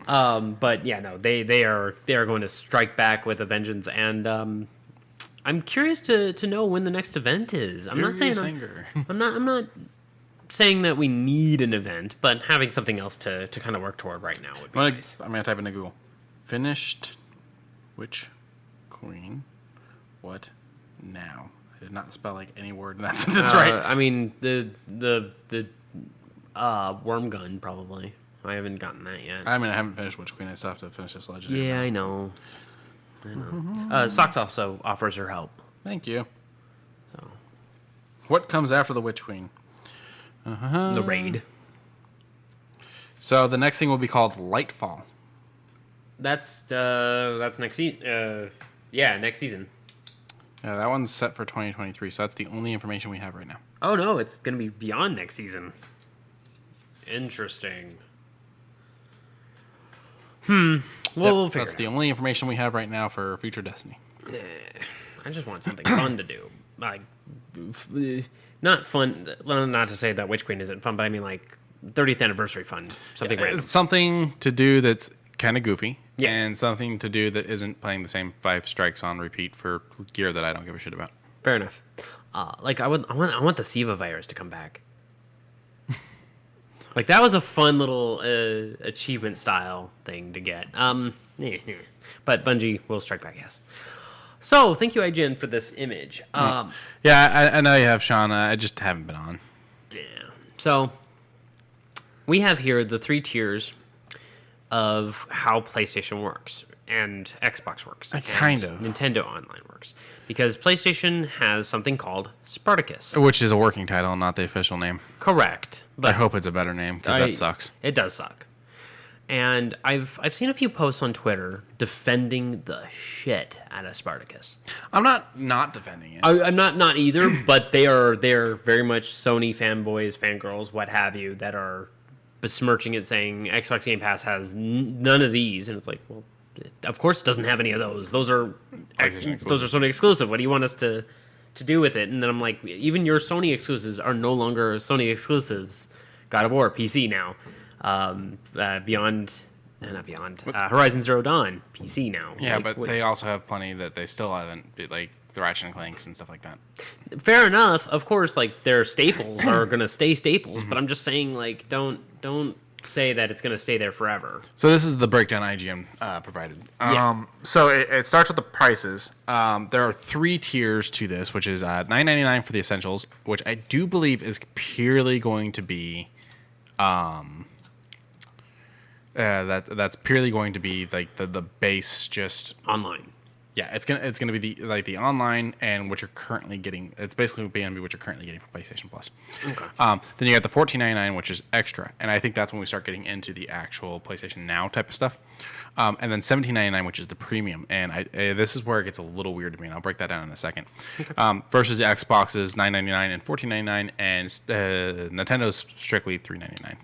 But yeah, no, they are going to strike back with a vengeance, and I'm curious to know when the next event is. I'm not saying that we need an event, but having something else to kind of work toward right now would be nice. I'm going to type into Google. Finished Witch Queen. What now? I did not spell like any word in that sentence right. I mean, the worm gun, probably. I haven't gotten that yet. I haven't finished Witch Queen. I still have to finish this legendary. Yeah, I know. Socks also offers her help. Thank you. So, what comes after the Witch Queen? The raid. So the next thing will be called Lightfall. That's next season. Next season. Yeah, that one's set for 2023. So that's the only information we have right now. Oh no, it's gonna be beyond next season. Interesting. We'll figure. That's the only information we have right now for future Destiny. I just want something fun to do. Like, not fun. Not to say that Witch Queen isn't fun, but I mean like 30th anniversary fun. Something random. Something to do that's kind of goofy. Yes. And something to do that isn't playing the same 5 strikes on repeat for gear that I don't give a shit about. Fair enough. I want the Siva virus to come back. Like, that was a fun little achievement style thing to get. But Bungie will strike back, yes. So, thank you, IGN, for this image. Yeah, I know you have, Sean. I just haven't been on. Yeah. So, we have here the 3 tiers of how PlayStation works and Xbox works. Kind of. Nintendo Online works. Because PlayStation has something called Spartacus. Which is a working title, not the official name. Correct. But I hope it's a better name, because that sucks. It does suck. And I've seen a few posts on Twitter defending the shit out of Spartacus. I'm not defending it. I'm not either, but they're very much Sony fanboys, fangirls, what have you, that are besmirching it, saying Xbox Game Pass has none of these, and it's like, well, of course it doesn't have any of those. Those are Sony exclusive. What do you want us to do with it? And then I'm like, even your Sony exclusives are no longer Sony exclusives. God of War PC now. Horizon Zero Dawn PC now. Yeah, like, but they also have plenty that they still haven't, like the Ratchet and Clanks and stuff like that. Fair enough. Of course, like their staples are gonna stay staples, but I'm just saying, like, don't say that it's gonna stay there forever. So this is the breakdown IGN provided. So it starts with the prices. There are 3 tiers to this, which is $9.99 for the essentials, which I do believe is purely going to be that's purely going to be like the base, just online. Yeah, it's gonna be the online and what you're currently getting. It's basically going to be what you're currently getting from PlayStation Plus. Okay. Then you got the $14.99, which is extra, and I think that's when we start getting into the actual PlayStation Now type of stuff. And then $17.99, which is the premium, and this is where it gets a little weird to me, and I'll break that down in a second. Okay. Versus the Xbox's $9.99 and $14.99, and Nintendo's strictly $3.99.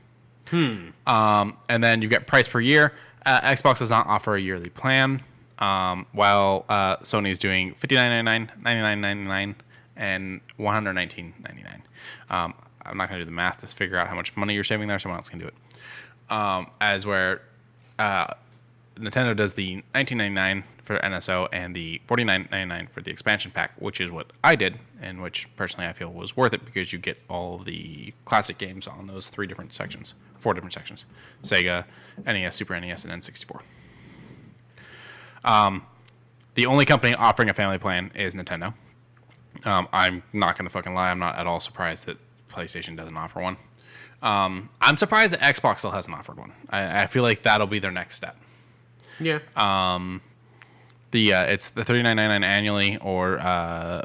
And then you get price per year. Xbox does not offer a yearly plan, while Sony is doing $59.99, $99.99, and $119.99. I'm not going to do the math to figure out how much money you're saving there. Someone else can do it. As where Nintendo does the $19.99 for NSO and the $49.99 for the expansion pack, which is what I did, and which personally I feel was worth it because you get all the classic games on those 4 different sections: Sega, NES, Super NES, and N64. The only company offering a family plan is Nintendo. I'm not going to fucking lie. I'm not at all surprised that PlayStation doesn't offer one. I'm surprised that Xbox still hasn't offered one. I feel like that'll be their next step. Yeah. It's the $39.99 annually, or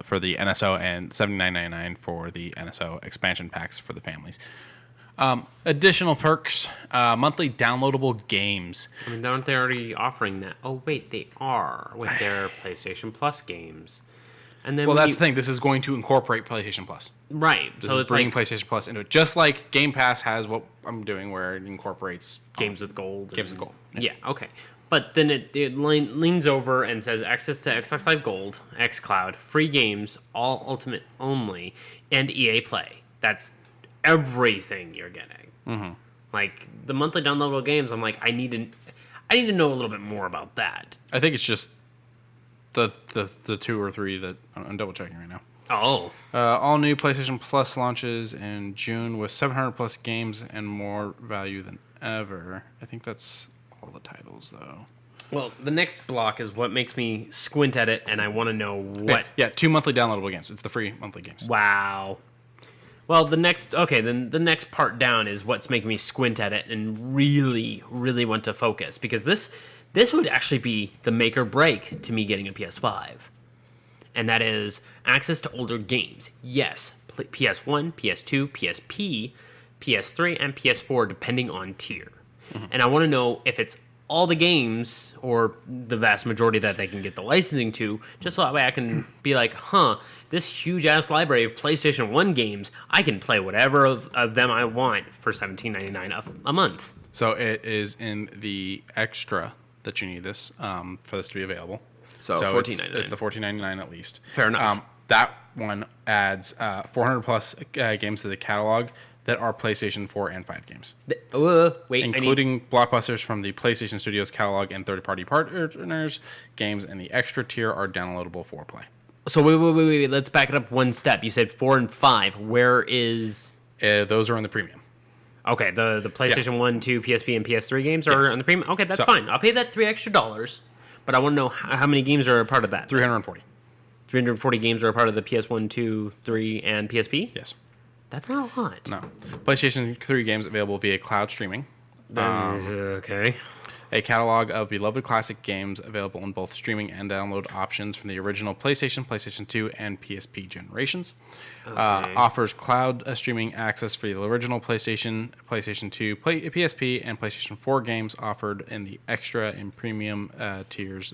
for the NSO, and $79.99 for the NSO expansion packs for the families. Additional perks, monthly downloadable games. I mean, aren't they already offering that? Oh, wait, they are with their PlayStation Plus games. And then, that's the thing. This is going to incorporate PlayStation Plus. Right. This is bringing PlayStation Plus into it, just like Game Pass has what I'm doing, where it incorporates games with gold. Games with gold. Yeah. Okay. But then it leans over and says access to Xbox Live Gold, xCloud, free games, all Ultimate only, and EA Play. That's everything you're getting. Mm-hmm. Like the monthly downloadable games, I'm like, I need to know a little bit more about that. I think it's just the 2 or 3 that I'm double checking right now. Oh. All new PlayStation Plus launches in June with 700 plus games and more value than ever. I think that's all the titles, though. Well, the next block is what makes me squint at it, and I want to know what. Yeah, 2 monthly downloadable games. It's the free monthly games. Wow. Well, then the next part down is what's making me squint at it and really, really want to focus, because this would actually be the make or break to me getting a PS5. And that is access to older games. Yes, PS1, PS2, PSP, PS3, and PS4, depending on tier. Mm-hmm. And I want to know if it's all the games or the vast majority that they can get the licensing to, just so that way I can be like, this huge-ass library of PlayStation 1 games, I can play whatever of them I want for $17.99 a month. So it is in the extra that you need this for this to be available. So $14.99. It's the $14.99 at least. Fair enough. That one adds 400 plus games to the catalog that are PlayStation 4 and 5 games. Including blockbusters from the PlayStation Studios catalog and third-party partners. Games in the extra tier are downloadable for play. So wait. Let's back it up one step. You said 4 and 5. Where is... Those are in the premium. Okay, the PlayStation 1, 2, PSP, and PS3 games are Yes. on the premium? Okay, that's So- fine. I'll pay that $3 extra, but I want to know how many games are a part of that. 340. 340 games are a part of the PS1, 2, 3, and PSP? Yes. That's not a lot. No. PlayStation 3 games available via cloud streaming. Okay. A catalog of beloved classic games available in both streaming and download options from the original PlayStation, PlayStation 2, and PSP generations. Offers cloud streaming access for the original PlayStation, PlayStation 2, PSP, and PlayStation 4 games offered in the extra and premium tiers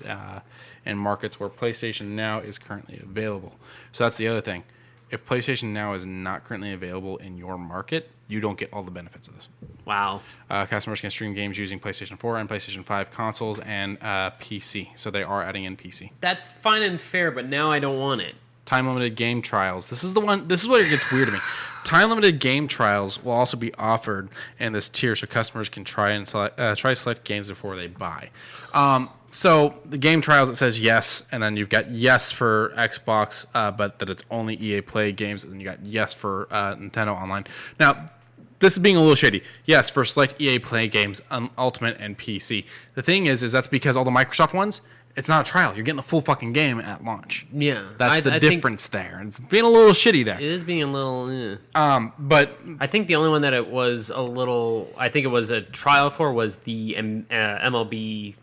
in markets where PlayStation Now is currently available. So that's the other thing. If PlayStation Now is not currently available in your market, you don't get all the benefits of this. Wow. Customers can stream games using PlayStation 4 and PlayStation 5 consoles and PC. So they are adding in PC. That's fine and fair, but now I don't want it. Time limited game trials. This is where it gets weird to me. Time limited game trials will also be offered in this tier, so customers can try select games before they buy. So the game trials, it says yes, and then you've got yes for Xbox, but that it's only EA Play games, and then you got yes for Nintendo Online. Now, this is being a little shady. Yes, for select EA Play games, Ultimate and PC. The thing is that's because all the Microsoft ones, it's not a trial. You're getting the full fucking game at launch. Yeah. That's the difference there. It's being a little shitty there. It is being a little... But I think the only one that it was a little... I think it was a trial for was the MLB...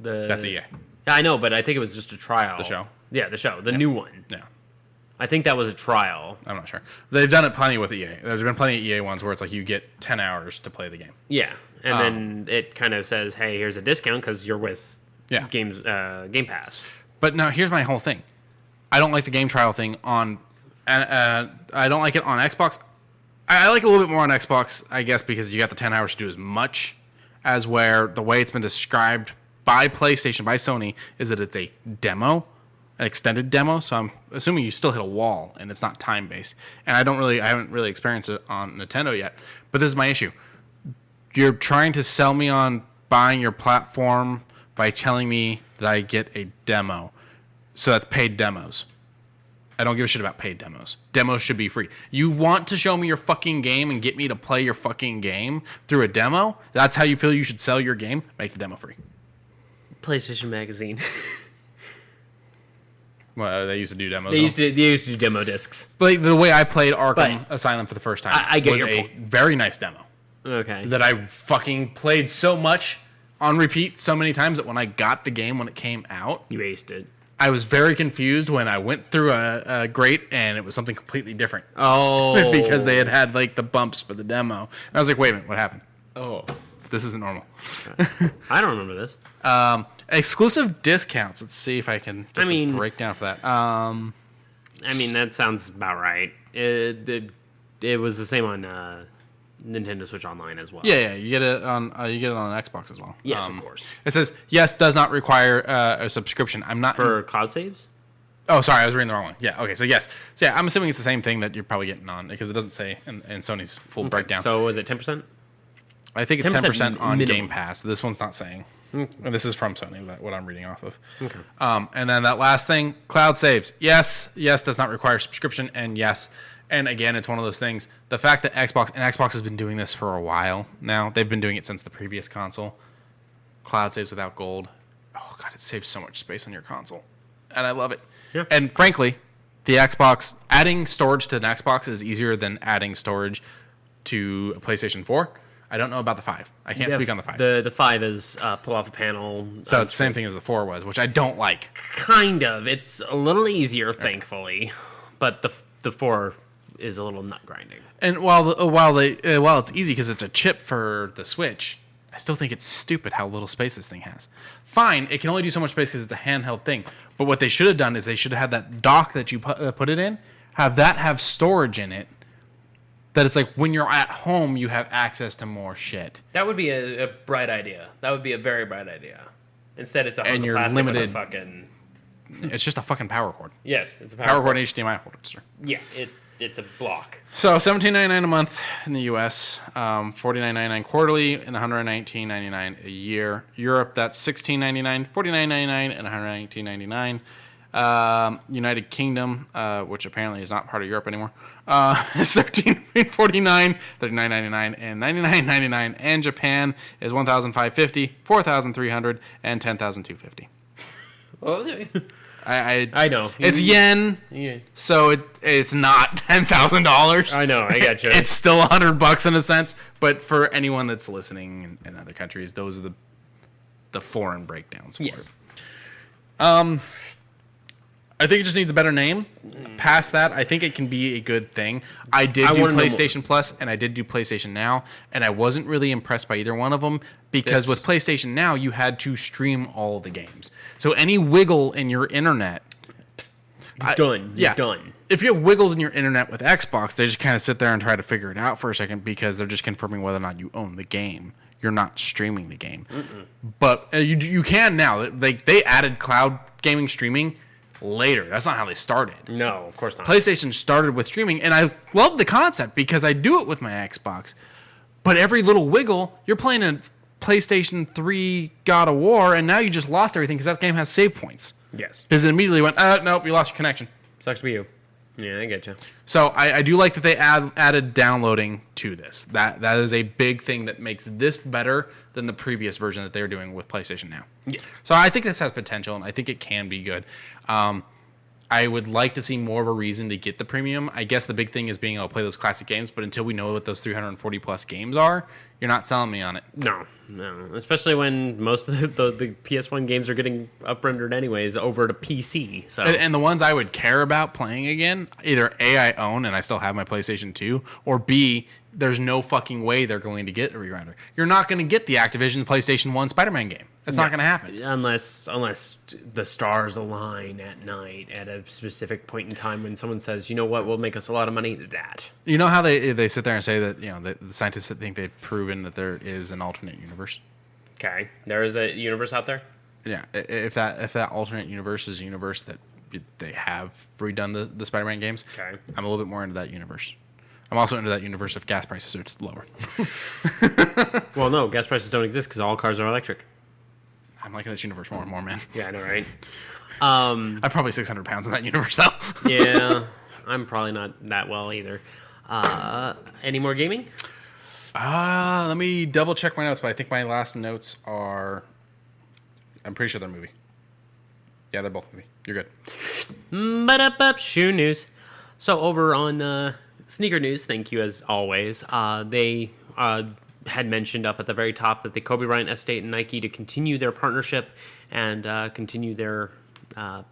That's EA. Yeah, I know, but I think it was just a trial. The show? Yeah, the show. The new one. Yeah. I think that was a trial. I'm not sure. They've done it plenty with EA. There's been plenty of EA ones where it's like you get 10 hours to play the game. Yeah, and then it kind of says, hey, here's a discount because you're with Game Pass. But now here's my whole thing. I don't like the game trial thing on... I don't like it on Xbox. I like it a little bit more on Xbox, I guess, because you got the 10 hours to do as much as where the way it's been described by PlayStation, by Sony, is that it's a demo, an extended demo. So I'm assuming you still hit a wall and it's not time based. And I haven't really experienced it on Nintendo yet. But this is my issue. You're trying to sell me on buying your platform by telling me that I get a demo. So that's paid demos. I don't give a shit about paid demos. Demos should be free. You want to show me your fucking game and get me to play your fucking game through a demo? That's how you feel you should sell your game? Make the demo free. PlayStation Magazine. Well, they used to do demos. They used to do demo discs. But the way I played Arkham Asylum for the first time I get was your a point. very nice demo. Okay. That I fucking played so much on repeat so many times that when I got the game when it came out, You aced it. I was very confused when I went through a grate and it was something completely different. Oh. Because they had like the bumps for the demo. And I was like, wait a minute, what happened? Oh. This isn't normal. I don't remember this. Exclusive discounts. Let's see if I can get the breakdown for that. I mean, that sounds about right. It was the same on Nintendo Switch Online as well. Yeah, you get it on Xbox as well. Yes, of course. It says yes, does not require a subscription. I'm not For cloud saves? Oh, sorry, I was reading the wrong one. Yeah, okay, so yes. So yeah, I'm assuming it's the same thing that you're probably getting on because it doesn't say in Sony's full breakdown. So was it 10%? I think it's 10% on minimum. Game Pass. This one's not saying. And this is from Sony, what I'm reading off of. Okay. And then that last thing, cloud saves. Yes, does not require subscription, and yes. And again, it's one of those things. The fact that Xbox has been doing this for a while now. They've been doing it since the previous console. Cloud saves without gold. Oh, God, it saves so much space on your console. And I love it. Yeah. And frankly, the Xbox, adding storage to an Xbox is easier than adding storage to a PlayStation 4. I don't know about the 5. I can't speak on the 5. The 5 is pull off a panel. So it's the same thing as the 4 was, which I don't like. Kind of. It's a little easier, thankfully. But the 4 is a little nut grinding. And while it's easy because it's a chip for the Switch, I still think it's stupid how little space this thing has. Fine, it can only do so much space because it's a handheld thing. But what they should have done is they should have had that dock that you put it in, have storage in it. That it's like when you're at home, you have access to more shit. That would be a bright idea. That would be a very bright idea. Instead, it's a hunk And of you're plastic with a limited. fucking... It's just a fucking power cord. Yes, it's a Power cord and HDMI holder. Yeah, it's a block. So $17.99 a month in the US, $49.99 quarterly, and $119.99 a year. Europe, that's $16.99, $49.99, and $119.99. United Kingdom, which apparently is not part of Europe anymore, is $13.49, $39.99, and $99.99. And Japan is $1,550, $4,300, and $10,250. Okay. I know. It's yen, so it's not $10,000. I know. I got you. It's still $100 in a sense, but for anyone that's listening in other countries, those are the foreign breakdowns for it. I think it just needs a better name. Past that, I think it can be a good thing. I did do PlayStation Plus, and I did do PlayStation Now, and I wasn't really impressed by either one of them because with PlayStation Now, you had to stream all the games. So any wiggle in your internet... Done. You're done. If you have wiggles in your internet with Xbox, they just kind of sit there and try to figure it out for a second because they're just confirming whether or not you own the game. You're not streaming the game. But you can now. They added cloud gaming streaming later. That's not how they started. No, of course not. PlayStation started with streaming, and I love the concept because I do it with my Xbox. But every little wiggle, you're playing a PlayStation 3 God of War, and now you just lost everything because that game has save points. Yes. Because it immediately went, nope, you lost your connection. Sucks to be you. Yeah, I get you. So I do like that they added downloading to this. That is a big thing that makes this better than the previous version that they were doing with PlayStation Now. Yeah. So I think this has potential, and I think it can be good. I would like to see more of a reason to get the premium. I guess the big thing is being able to play those classic games, but until we know what those 340-plus games are, you're not selling me on it. No. Especially when most of the PS1 games are getting up-rendered anyways over to PC. So. And the ones I would care about playing again, either A, I own and I still have my PlayStation 2, or B, there's no fucking way they're going to get a re-render. You're not going to get the Activision PlayStation 1 Spider-Man game. It's not going to happen. Unless the stars align at night at a specific point in time when someone says, you know what will make us a lot of money? That. You know how they sit there and say that, the scientists think they've proven that there is an alternate universe? Okay. There is a universe out there? Yeah. If that alternate universe is a universe that they have redone the Spider-Man games, okay. I'm a little bit more into that universe. I'm also into that universe if gas prices are lower. Well, no, gas prices don't exist because all cars are electric. I'm liking this universe more and more, man. Yeah, I know, right? I'm probably 600 pounds in that universe, though. Yeah, I'm probably not that well either. Any more gaming? Let me double check my notes, but I think my last notes are... I'm pretty sure they're movie. Yeah, they're both movie. You're good. Shoe news. So over on sneaker news, thank you as always. They had mentioned up at the very top that the Kobe Bryant estate and Nike to continue their partnership and continue their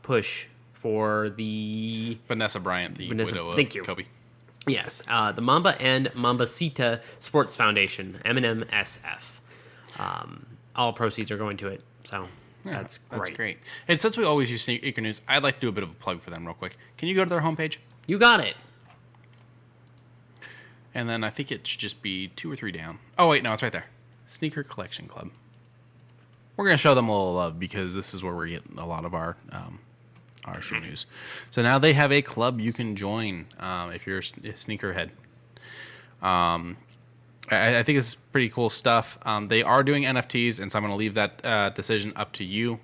push for the... Vanessa Bryant, the widow of Kobe. Yes, the Mamba and Mambacita Sports Foundation, MNMSF. All proceeds are going to it, so that's great. That's great. And since we always use sneaker news, I'd like to do a bit of a plug for them real quick. Can you go to their homepage? You got it. And then I think it should just be 2 or 3 down. Oh, wait, no, it's right there. Sneaker Collection Club. We're going to show them a little love because this is where we get a lot of our shoe news. So now they have a club you can join if you're a sneakerhead. I think it's pretty cool stuff. They are doing NFTs, and so I'm going to leave that decision up to you.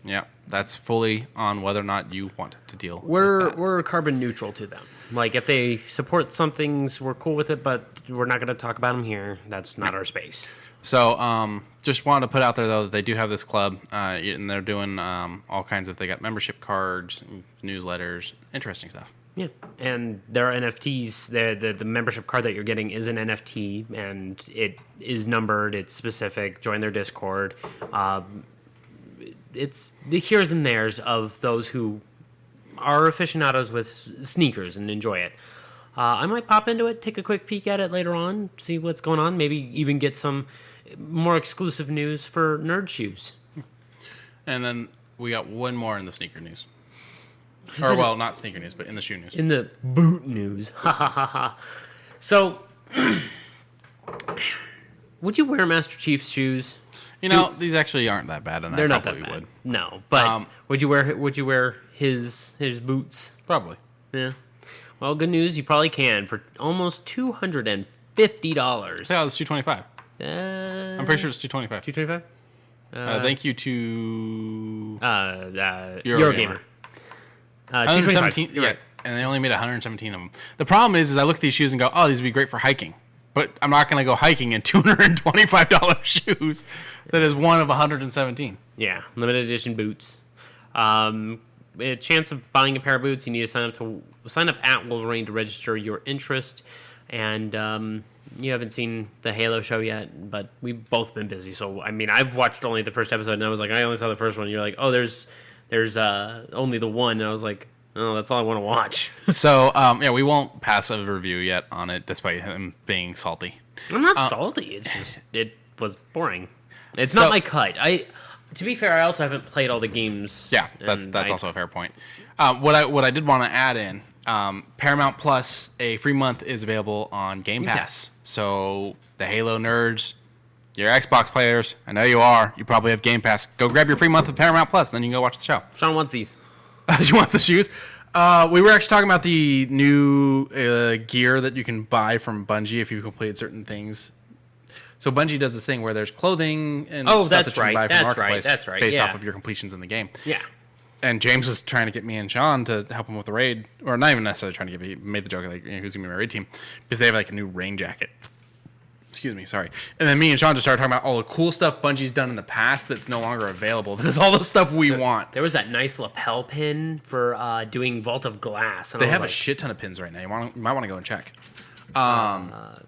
Yeah, that's fully on whether or not you want to deal with that. We're carbon neutral to them. Like, if they support some things, we're cool with it, but we're not going to talk about them here. That's not our space. So, just wanted to put out there, though, that they do have this club, and they're doing all kinds of... They got membership cards, newsletters, interesting stuff. Yeah, and there are NFTs. The membership card that you're getting is an NFT, and it is numbered. It's specific. Join their Discord. It's the here's and there's of those who are aficionados with sneakers and enjoy it. I might pop into it, take a quick peek at it later on, see what's going on, maybe even get some more exclusive news for nerd shoes. And then we got one more in the sneaker news. Well, not sneaker news, but in the shoe news. In the boot news. So, would you wear Master Chief's shoes? These actually aren't that bad, and they're I not probably that bad. would. No, but would you wear his boots? Probably. Yeah. Well, good news, you probably can for almost $250. Yeah, it's $225. I'm pretty sure it's $225. $225? Thank you to Eurogamer. 117. You're right. And they only made 117 of them. The problem is I look at these shoes and go, oh, these would be great for hiking. But I'm not going to go hiking in $225 shoes. That is one of 117. Yeah, limited edition boots. A chance of buying a pair of boots, you need to sign up at Wolverine to register your interest. And you haven't seen the Halo show yet, but we've both been busy. So I mean, I've watched only the first episode, and I was like, I only saw the first one. You're like, oh, there's only the one, and I was like, oh, that's all I want to watch. So we won't pass a review yet on it, despite him being salty. I'm not salty. It's just it was boring. It's not my cut. To be fair, I also haven't played all the games. Yeah, that's also a fair point. What I did want to add in, Paramount Plus, a free month is available on Game Pass. So the Halo nerds, your Xbox players, I know you are. You probably have Game Pass. Go grab your free month of Paramount Plus, and then you can go watch the show. Sean wants these. You want the shoes? We were actually talking about the new gear that you can buy from Bungie if you completed certain things. So Bungie does this thing where there's clothing and stuff that you can buy from Marketplace based off of your completions in the game. Yeah. And James was trying to get me and Sean to help him with the raid, or not even necessarily trying to get me. He made the joke like, who's gonna be my raid team, because they have like a new rain jacket. Excuse me, sorry. And then me and Sean just started talking about all the cool stuff Bungie's done in the past that's no longer available. This is all the stuff we want. There was that nice lapel pin for doing Vault of Glass. And they have a shit ton of pins right now. You might want to go and check. Merge.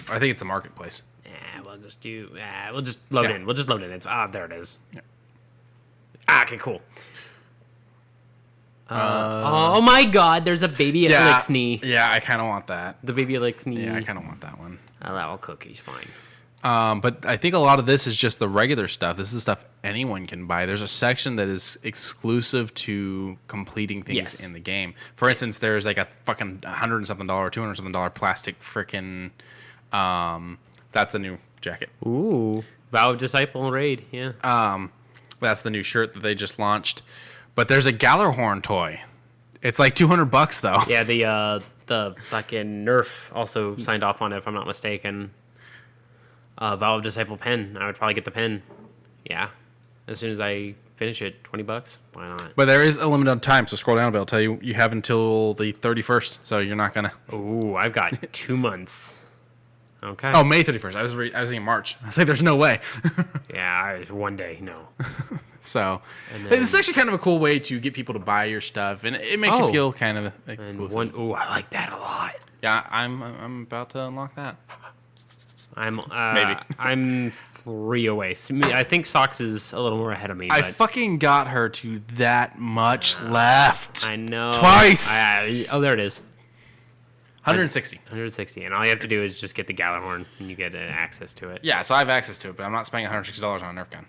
I think it's the marketplace. Yeah, we'll just load in. We'll just load in. There it is. Yeah. Okay, cool. Oh my God! There's a baby Elixir. Yeah, I kind of want that. The baby Elixir. Yeah, I kind of want that one. That cookie's fine. But I think a lot of this is just the regular stuff. This is stuff anyone can buy. There's a section that is exclusive to completing things in the game. For instance, there's like a fucking $100 and something, $200 something plastic frickin'. That's the new jacket. Ooh, Vow of Disciple Raid. Yeah. That's the new shirt that they just launched. But there's a Gallarhorn toy. It's like $200 though. Yeah, the fucking Nerf also signed off on it, if I'm not mistaken. Vow of Disciple pen. I would probably get the pen. Yeah. As soon as I finish it, $20. Why not? But there is a limited time, so scroll down a bit. I'll tell you, you have until the 31st, so you're not gonna. Ooh, I've got 2 months. Okay. Oh, May 31st. I was thinking March. I was like, there's no way. Yeah, one day, no. So, this is actually kind of a cool way to get people to buy your stuff, and it makes you feel kind of exclusive. Ooh, I like that a lot. Yeah, I'm about to unlock that. Maybe. I'm 3 away. I think Socks is a little more ahead of me. I fucking got her to that much left. I know. Twice. There it is. 160. 160, and all you have to do is just get the Gallarhorn, and you get access to it. Yeah, so I have access to it, but I'm not spending $160 on a Nerf gun.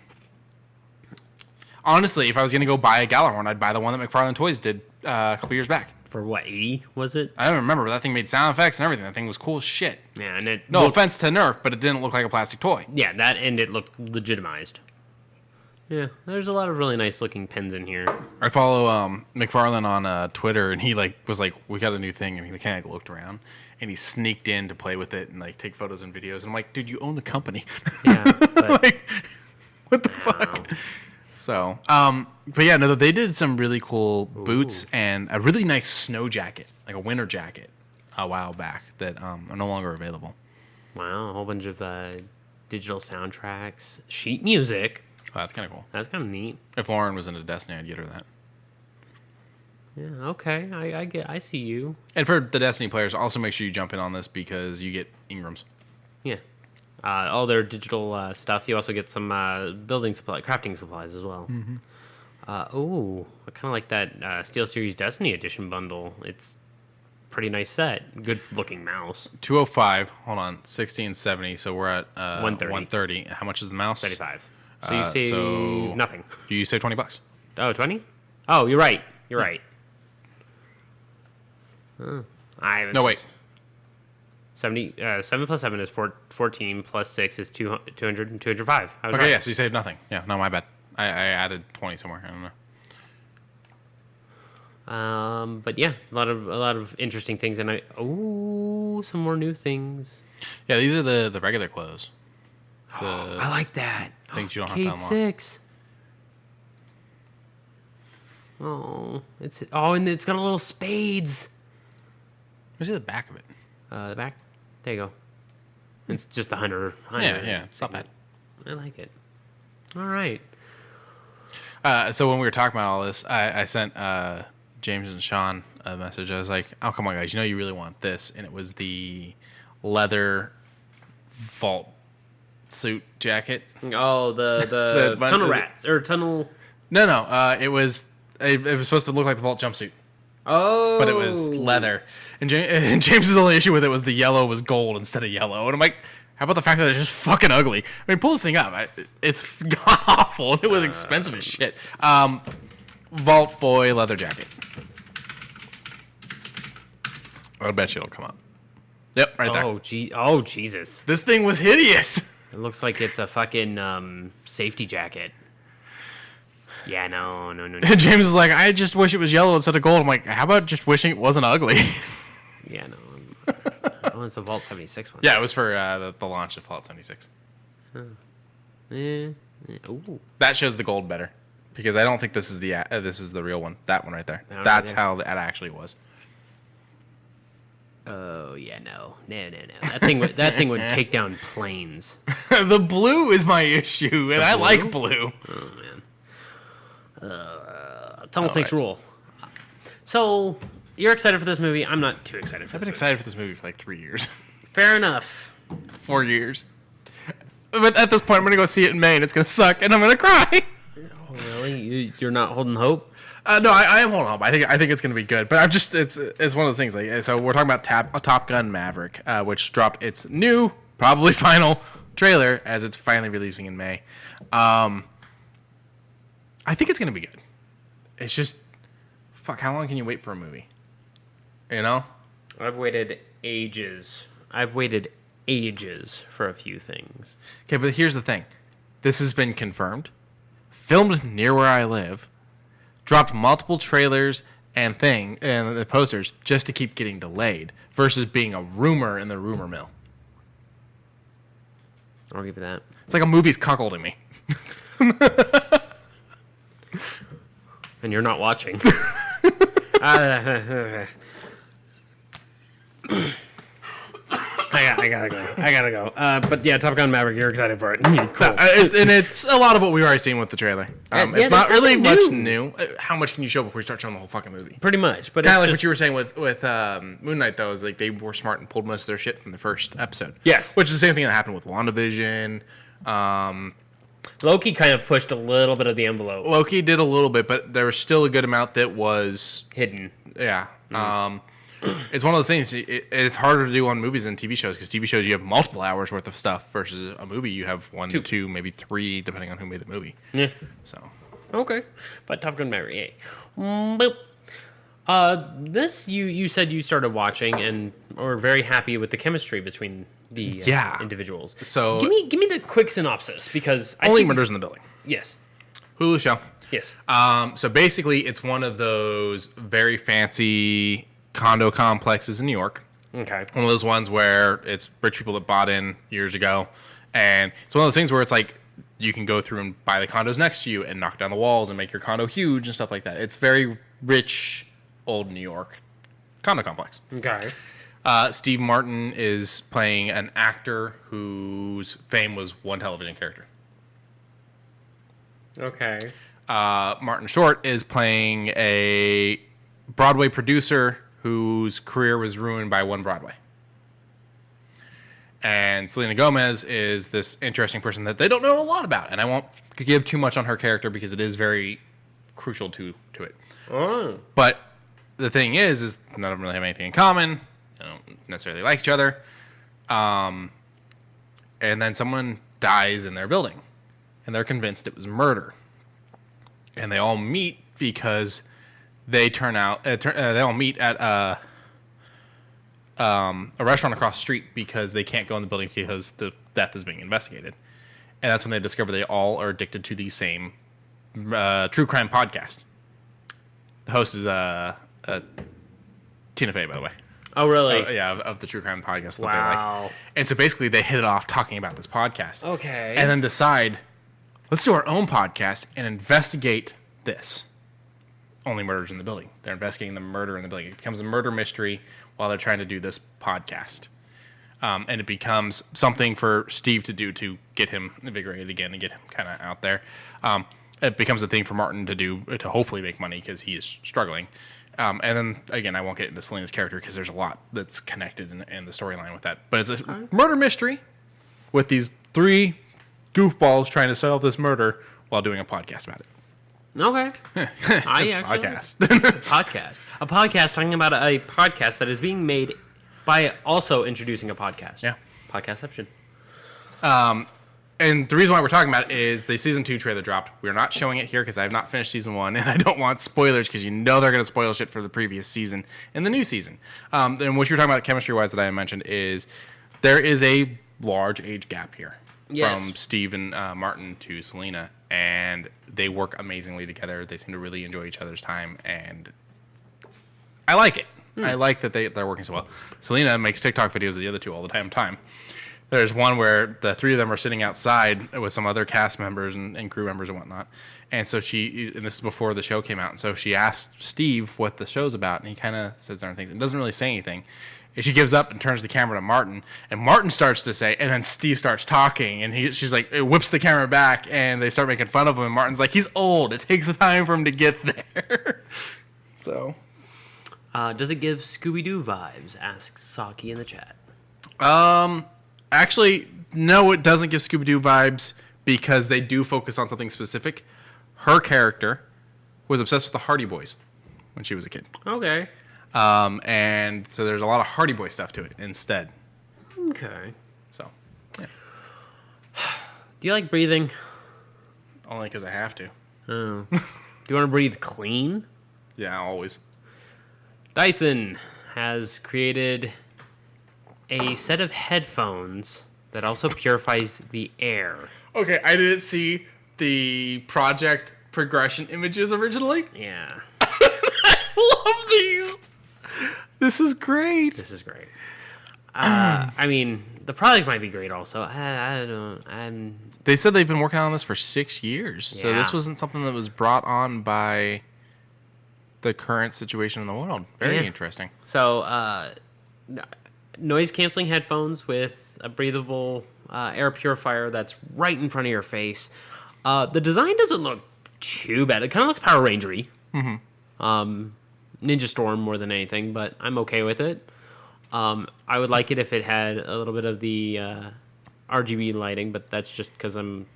Honestly, if I was going to go buy a Gallarhorn, I'd buy the one that McFarlane Toys did a couple years back. For what, 80 was it? I don't remember, but that thing made sound effects and everything. That thing was cool as shit. Yeah, and it no offense to Nerf, but it didn't look like a plastic toy. Yeah, that and it looked legitimized. Yeah, there's a lot of really nice looking pins in here. I follow McFarlane on Twitter, and he was like, we got a new thing, and he kind of looked around, and he sneaked in to play with it and like take photos and videos. And I'm like, dude, you own the company. Yeah, but like, what the fuck? So, but yeah, no, they did some really cool boots and a really nice snow jacket, like a winter jacket, a while back that are no longer available. Wow, a whole bunch of digital soundtracks, sheet music. Oh, that's kind of cool. That's kind of neat. If Lauren was into Destiny, I'd get her that. Yeah, okay, I see you. And for the Destiny players, also make sure you jump in on this because you get Ingrams. Yeah. All their digital stuff. You also get some building supply, crafting supplies as well. Mm-hmm. I kind of like that SteelSeries Destiny Edition bundle. It's a pretty nice set. Good looking mouse. 205. Hold on. 1670. So we're at 130. How much is the mouse? 35. So you save nothing. You save $20. Oh, 20? Oh, you're right. You're right. No, wait. 7 plus 7 is 14 plus 6 is 200 and 205. Okay, right. Yeah, so you saved nothing. Yeah, no, my bad. I added 20 somewhere. I don't know. But yeah, a lot of interesting things, and some more new things. Yeah, these are the regular clothes. I like that. Things you don't have Kate to unlock. 6. And it's got a little spades. Where's the back of it? The back. There you go. It's just the hunter. Yeah. It's not bad. I like it. All right. So when we were talking about all this, I sent James and Sean a message. I was like, "Oh, come on, guys! You know you really want this," and it was the leather vault suit jacket. Oh, the tunnel rats or tunnel. No. It was supposed to look like the vault jumpsuit. Oh, But it was leather. And James's only issue with it was the yellow was gold instead of yellow. And I'm like, how about the fact that it's just fucking ugly? I mean, pull this thing up. It's god awful. It was expensive as shit. Vault Boy leather jacket. I bet you it'll come up. Yep, right there. Oh, Jesus. This thing was hideous. It looks like it's a fucking safety jacket. Yeah, no. James is like, I just wish it was yellow instead of gold. I'm like, how about just wishing it wasn't ugly? Yeah, no. It's a Vault 76 one. Yeah, it was for the launch of Vault 76. Ooh. That shows the gold better. Because I don't think this is the real one. That one right there. That one That's right there. how that actually was. Oh yeah, no. That thing would take down planes. The blue is my issue, and I like blue. Oh man. Tunnel Snakes rule. So you're excited for this movie? I'm not too excited for I've this been excited for this movie for like 3 years. Fair enough. 4 years. But at this point, I'm going to go see it in May, and it's going to suck, and I'm going to cry. Oh, really? You're not holding hope? No, I am holding hope. I think it's going to be good. But it's one of those things. Like, so we're talking about Top Gun Maverick, which dropped its new, probably final trailer as it's finally releasing in May. I think it's going to be good. It's just, fuck, how long can you wait for a movie? You know? I've waited ages. For a few things. Okay, but here's the thing. This has been confirmed. Filmed near where I live. Dropped multiple trailers and the posters just to keep getting delayed versus being a rumor in the rumor mill. I'll give you that. It's like a movie's cuckolding me. And you're not watching. I gotta go. But yeah, Top Gun Maverick, you're excited for it. Cool. It's a lot of what we've already seen with the trailer. It's not really much new. How much can you show before you start showing the whole fucking movie? Pretty much. But Kind of like what you were saying with Moon Knight, though, is like they were smart and pulled most of their shit from the first episode. Yes. Which is the same thing that happened with WandaVision. Loki kind of pushed a little bit of the envelope. Loki did a little bit, but there was still a good amount that was Hidden. Yeah. It's one of those things. It's harder to do on movies than TV shows because TV shows you have multiple hours worth of stuff versus a movie you have 1, 2, maybe 3, depending on who made the movie. Yeah. So. Okay. But Top Gun Maverick, yay. Boop. This you said you started watching and were very happy with the chemistry between the individuals. So give me the quick synopsis because Only Murders in the Building. Yes. Hulu show. Yes. So basically, it's one of those very fancy condo complexes in New York. Okay. One of those ones where it's rich people that bought in years ago. And it's one of those things where it's like you can go through and buy the condos next to you and knock down the walls and make your condo huge and stuff like that. It's very rich, old New York condo complex. Okay. Steve Martin is playing an actor whose fame was one television character. Okay. Martin Short is playing a Broadway producer whose career was ruined by one Broadway. And Selena Gomez is this interesting person that they don't know a lot about. And I won't give too much on her character because it is very crucial to it. Oh. But the thing is none of them really have anything in common. They don't necessarily like each other. And then someone dies in their building. And they're convinced it was murder. And they all meet because they they all meet at a restaurant across the street because they can't go in the building because the death is being investigated. And that's when they discover they all are addicted to the same true crime podcast. The host is Tina Fey, by the way. Oh, really? Of the true crime podcast that they Wow. like. And so basically they hit it off talking about this podcast. Okay. And then decide, let's do our own podcast and investigate this. Only Murders in the Building. They're investigating the murder in the building. It becomes a murder mystery while they're trying to do this podcast. And it becomes something for Steve to do to get him invigorated again and get him kind of out there. It becomes a thing for Martin to do to hopefully make money because he is struggling. And then, again, I won't get into Selena's character because there's a lot that's connected in the storyline with that. But it's a murder mystery with these 3 goofballs trying to solve this murder while doing a podcast about it. Okay. Podcast. A podcast talking about a podcast that is being made by also introducing a podcast. Yeah. Podcastception. And the reason why we're talking about it is the season 2 trailer dropped. We're not showing it here because I have not finished season 1, and I don't want spoilers because they're going to spoil shit for the previous season and the new season. And what you're talking about chemistry-wise that I mentioned is there is a large age gap here from Steve and Martin to Selena, and they work amazingly together. They seem to really enjoy each other's time, and I like it. I like that they're working so well. Selena makes TikTok videos of the other two all the time. There's one where the 3 of them are sitting outside with some other cast members and crew members and whatnot. And so and this is before the show came out, and so she asked Steve what the show's about, and he kind of says different things and doesn't really say anything. And she gives up and turns the camera to Martin, and Martin starts to say, and then Steve starts talking, and she's like, it whips the camera back, and they start making fun of him, and Martin's like, he's old. It takes time for him to get there. So. Does it give Scooby-Doo vibes? Asks Saki in the chat. Actually, no, it doesn't give Scooby-Doo vibes because they do focus on something specific. Her character was obsessed with the Hardy Boys when she was a kid. Okay. And so there's a lot of Hardy Boy stuff to it instead. Okay. So, yeah. Do you like breathing? Only because I have to. Oh. Do you want to breathe clean? Yeah, always. Dyson has created a set of headphones that also purifies the air. Okay, I didn't see the project progression images originally. Yeah. I love these. This is great. This is great. I mean, the product might be great also. I don't... They said they've been working on this for 6 years. Yeah. So this wasn't something that was brought on by the current situation in the world. Very interesting. So, noise-canceling headphones with a breathable air purifier that's right in front of your face. The design doesn't look too bad. It kind of looks Power Ranger-y. Mm-hmm. Ninja Storm more than anything, but I'm okay with it. I would like it if it had a little bit of the RGB lighting, but that's just because I'm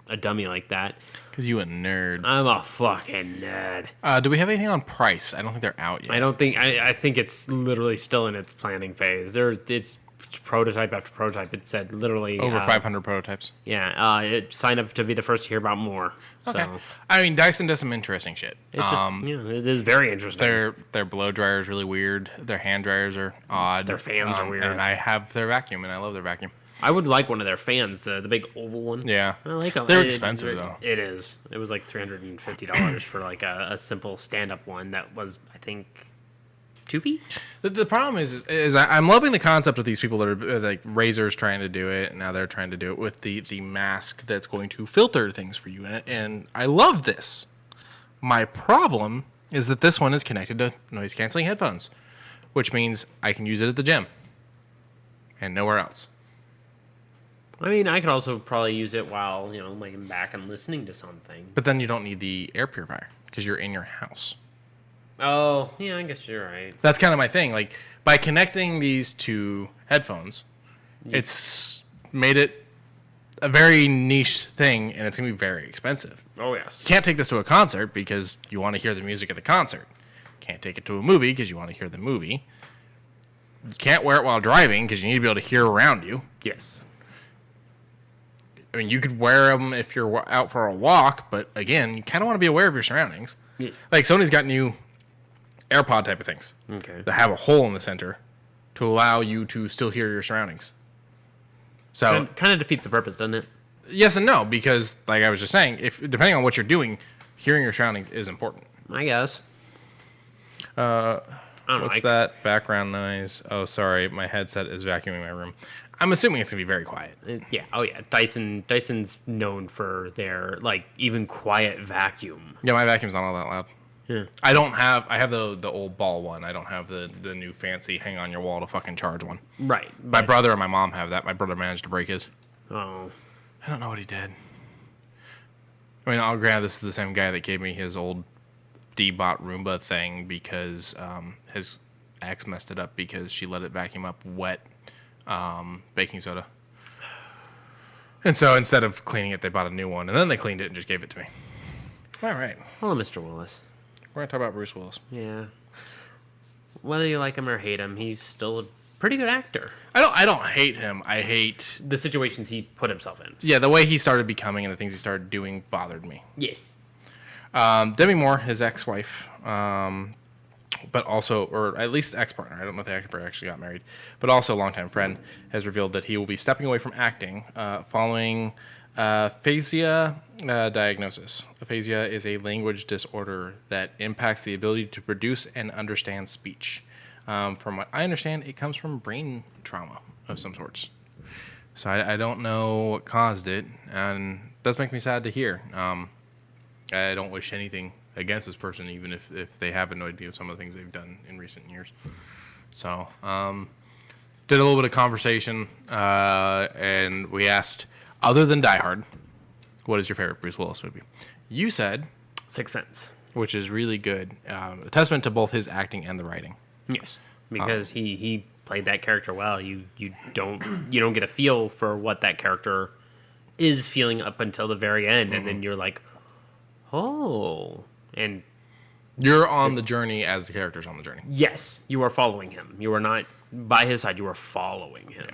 a dummy like that. Because you a nerd. I'm a fucking nerd. Do we have anything on price? I don't think they're out yet. I don't think... I think it's literally still in its planning phase. It's prototype after prototype. It said literally... Over 500 prototypes. Yeah. It signed up to be the first to hear about more. Okay. So. I mean, Dyson does some interesting shit. It's just... it is very interesting. Their blow dryer is really weird. Their hand dryers are odd. Their fans are weird. And I have their vacuum, and I love their vacuum. I would like one of their fans, the big oval one. Yeah. I like them. They're expensive, though. It is. It was like $350 for like a simple stand-up one that was, I think, 2 feet? The problem is I'm loving the concept of these people that are like Razor's trying to do it, and now they're trying to do it with the mask that's going to filter things for you. And I love this. My problem is that this one is connected to noise-canceling headphones, which means I can use it at the gym and nowhere else. I mean, I could also probably use it while, laying back and listening to something. But then you don't need the air purifier because you're in your house. Oh, yeah, I guess you're right. That's kind of my thing. Like, by connecting these two headphones, it's made it a very niche thing, and it's going to be very expensive. Oh, yes. You can't take this to a concert because you want to hear the music at the concert. Can't take it to a movie because you want to hear the movie. You can't wear it while driving because you need to be able to hear around you. Yes. I mean, you could wear them if you're out for a walk, but again, you kind of want to be aware of your surroundings. Yes. Like, Sony's got new AirPod type of things. Okay. That have a hole in the center to allow you to still hear your surroundings. So kind of defeats the purpose, doesn't it? Yes and no, because like I was just saying, if depending on what you're doing, hearing your surroundings is important. I guess. I don't know. What's that background noise? Oh, sorry. My headset is vacuuming my room. I'm assuming it's going to be very quiet. Yeah. Oh, yeah. Dyson's known for their, like, even quiet vacuum. Yeah, my vacuum's not all that loud. Yeah. I have the old ball one. I don't have the new fancy hang on your wall to fucking charge one. Right. My brother and my mom have that. My brother managed to break his. Oh. I don't know what he did. I mean, I'll grant this is the same guy that gave me his old D-bot Roomba thing because his ex messed it up because she let it vacuum up wet baking soda. And so instead of cleaning it, they bought a new one, and then they cleaned it and just gave it to me. All right. Hello, Mr. Willis. We're going to talk about Bruce Willis. Yeah. Whether you like him or hate him, he's still a pretty good actor. I don't hate him. I hate... The situations he put himself in. Yeah, the way he started becoming and the things he started doing bothered me. Yes. Demi Moore, his ex-wife, but also, or at least ex-partner, I don't know if they actually got married, but also a longtime friend, has revealed that he will be stepping away from acting following aphasia diagnosis. Aphasia is a language disorder that impacts the ability to produce and understand speech. From what I understand, it comes from brain trauma of some sorts. So I don't know what caused it, and it does make me sad to hear. I don't wish anything against this person, even if they have annoyed me with some of the things they've done in recent years. So, did a little bit of conversation, and we asked, other than Die Hard, what is your favorite Bruce Willis movie? You said Sixth Sense. Which is really good. A testament to both his acting and the writing. Yes, because he played that character well. You don't get a feel for what that character is feeling up until the very end, and then you're like, oh, and you're on the journey as the character's on the journey. Yes, you are following him. You are not by his side. You are following him.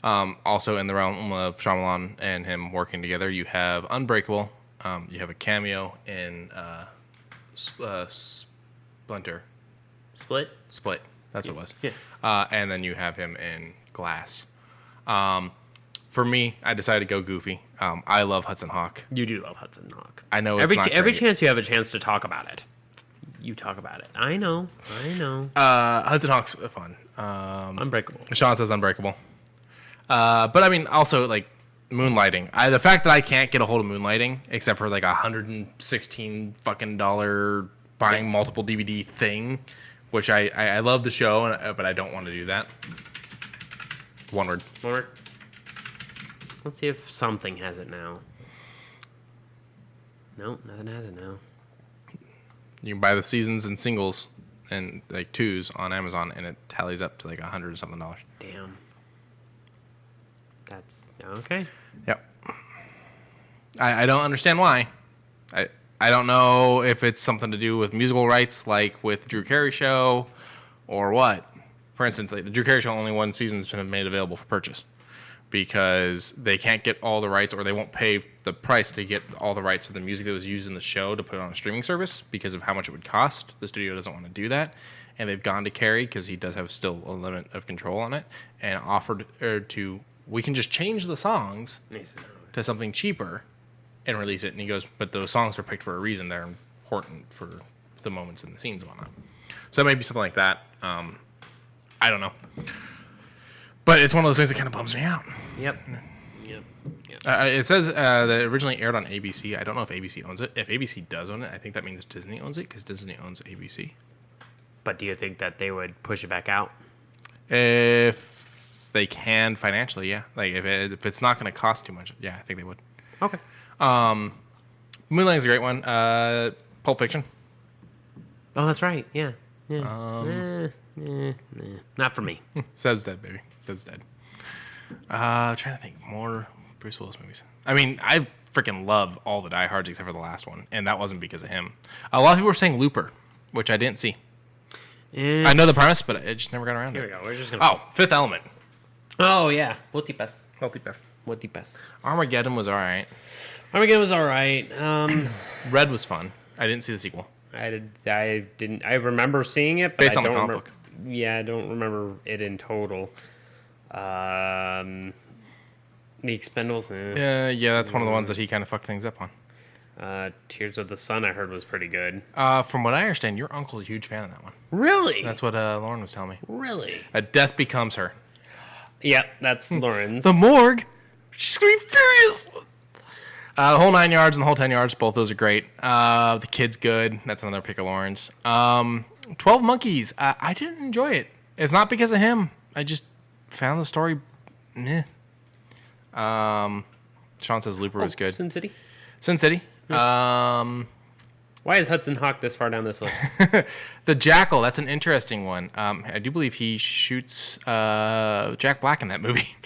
Yeah. Also, in the realm of Shyamalan and him working together, you have Unbreakable. You have a cameo in Splinter. Split. That's what it was. Yeah. And then you have him in Glass. For me, I decided to go goofy. I love Hudson Hawk. You do love Hudson Hawk. I know it's not every great. chance you have a chance to talk about it, you talk about it. I know. Hudson Hawk's fun. Unbreakable. Sean says Unbreakable. But I mean, also like Moonlighting. The fact that I can't get a hold of Moonlighting except for like $116 fucking buying multiple DVD thing, which I love the show, but I don't want to do that. One word. Let's see if something has it now. Nope, nothing has it now. You can buy the seasons and singles and like twos on Amazon, and it tallies up to like $100 or something. Damn. That's okay. Yep. I don't understand why. I don't know if it's something to do with musical rights, like with the Drew Carey Show, or what. For instance, like the Drew Carey Show, only one season has been made available for purchase because they can't get all the rights, or they won't pay the price to get all the rights to the music that was used in the show to put it on a streaming service because of how much it would cost. The studio doesn't want to do that, and they've gone to Carey because he does have still a limit of control on it, and offered we can just change the songs to something cheaper and release it. And he goes, but those songs were picked for a reason. They're important for the moments and the scenes and whatnot. So it may be something like that. I don't know. But it's one of those things that kind of bums me out. Yep. It says that it originally aired on ABC. I don't know if ABC owns it. If ABC does own it, I think that means Disney owns it because Disney owns ABC. But do you think that they would push it back out? If they can financially, yeah. Like if it's not going to cost too much, yeah, I think they would. Okay. Moonlighting's a great one. Pulp Fiction. Oh, that's right. Yeah. Not for me. Seb's dead, baby. Seb's dead. Trying to think more Bruce Willis movies. I mean, I freaking love all the Die Hards except for the last one, and that wasn't because of him. A lot of people were saying Looper, which I didn't see. I know the premise, but I just never got around to it. Here we go. We're just gonna. Fifth Element. Oh yeah. Multipass. Armageddon was alright. Armageddon was alright. Red was fun. I didn't see the sequel. I didn't. I remember seeing it, but Based I on the don't comic remember. book. Yeah, I don't remember it in total. The Expendables. Yeah, that's one of the ones that he kind of fucked things up on. Tears of the Sun, I heard, was pretty good. From what I understand, your uncle's a huge fan of that one. Really? That's what Lauren was telling me. Really? Death Becomes Her. Yep, that's Lauren's. The morgue. She's gonna be furious. The whole 9 yards and the whole 10 yards, both those are great. The Kid's good. That's another pick of Lauren's. 12 Monkeys. I didn't enjoy it. It's not because of him. I just found the story meh. Sean says Looper was good. Sin City? Sin City. Why is Hudson Hawk this far down this list? The Jackal. That's an interesting one. I do believe he shoots Jack Black in that movie,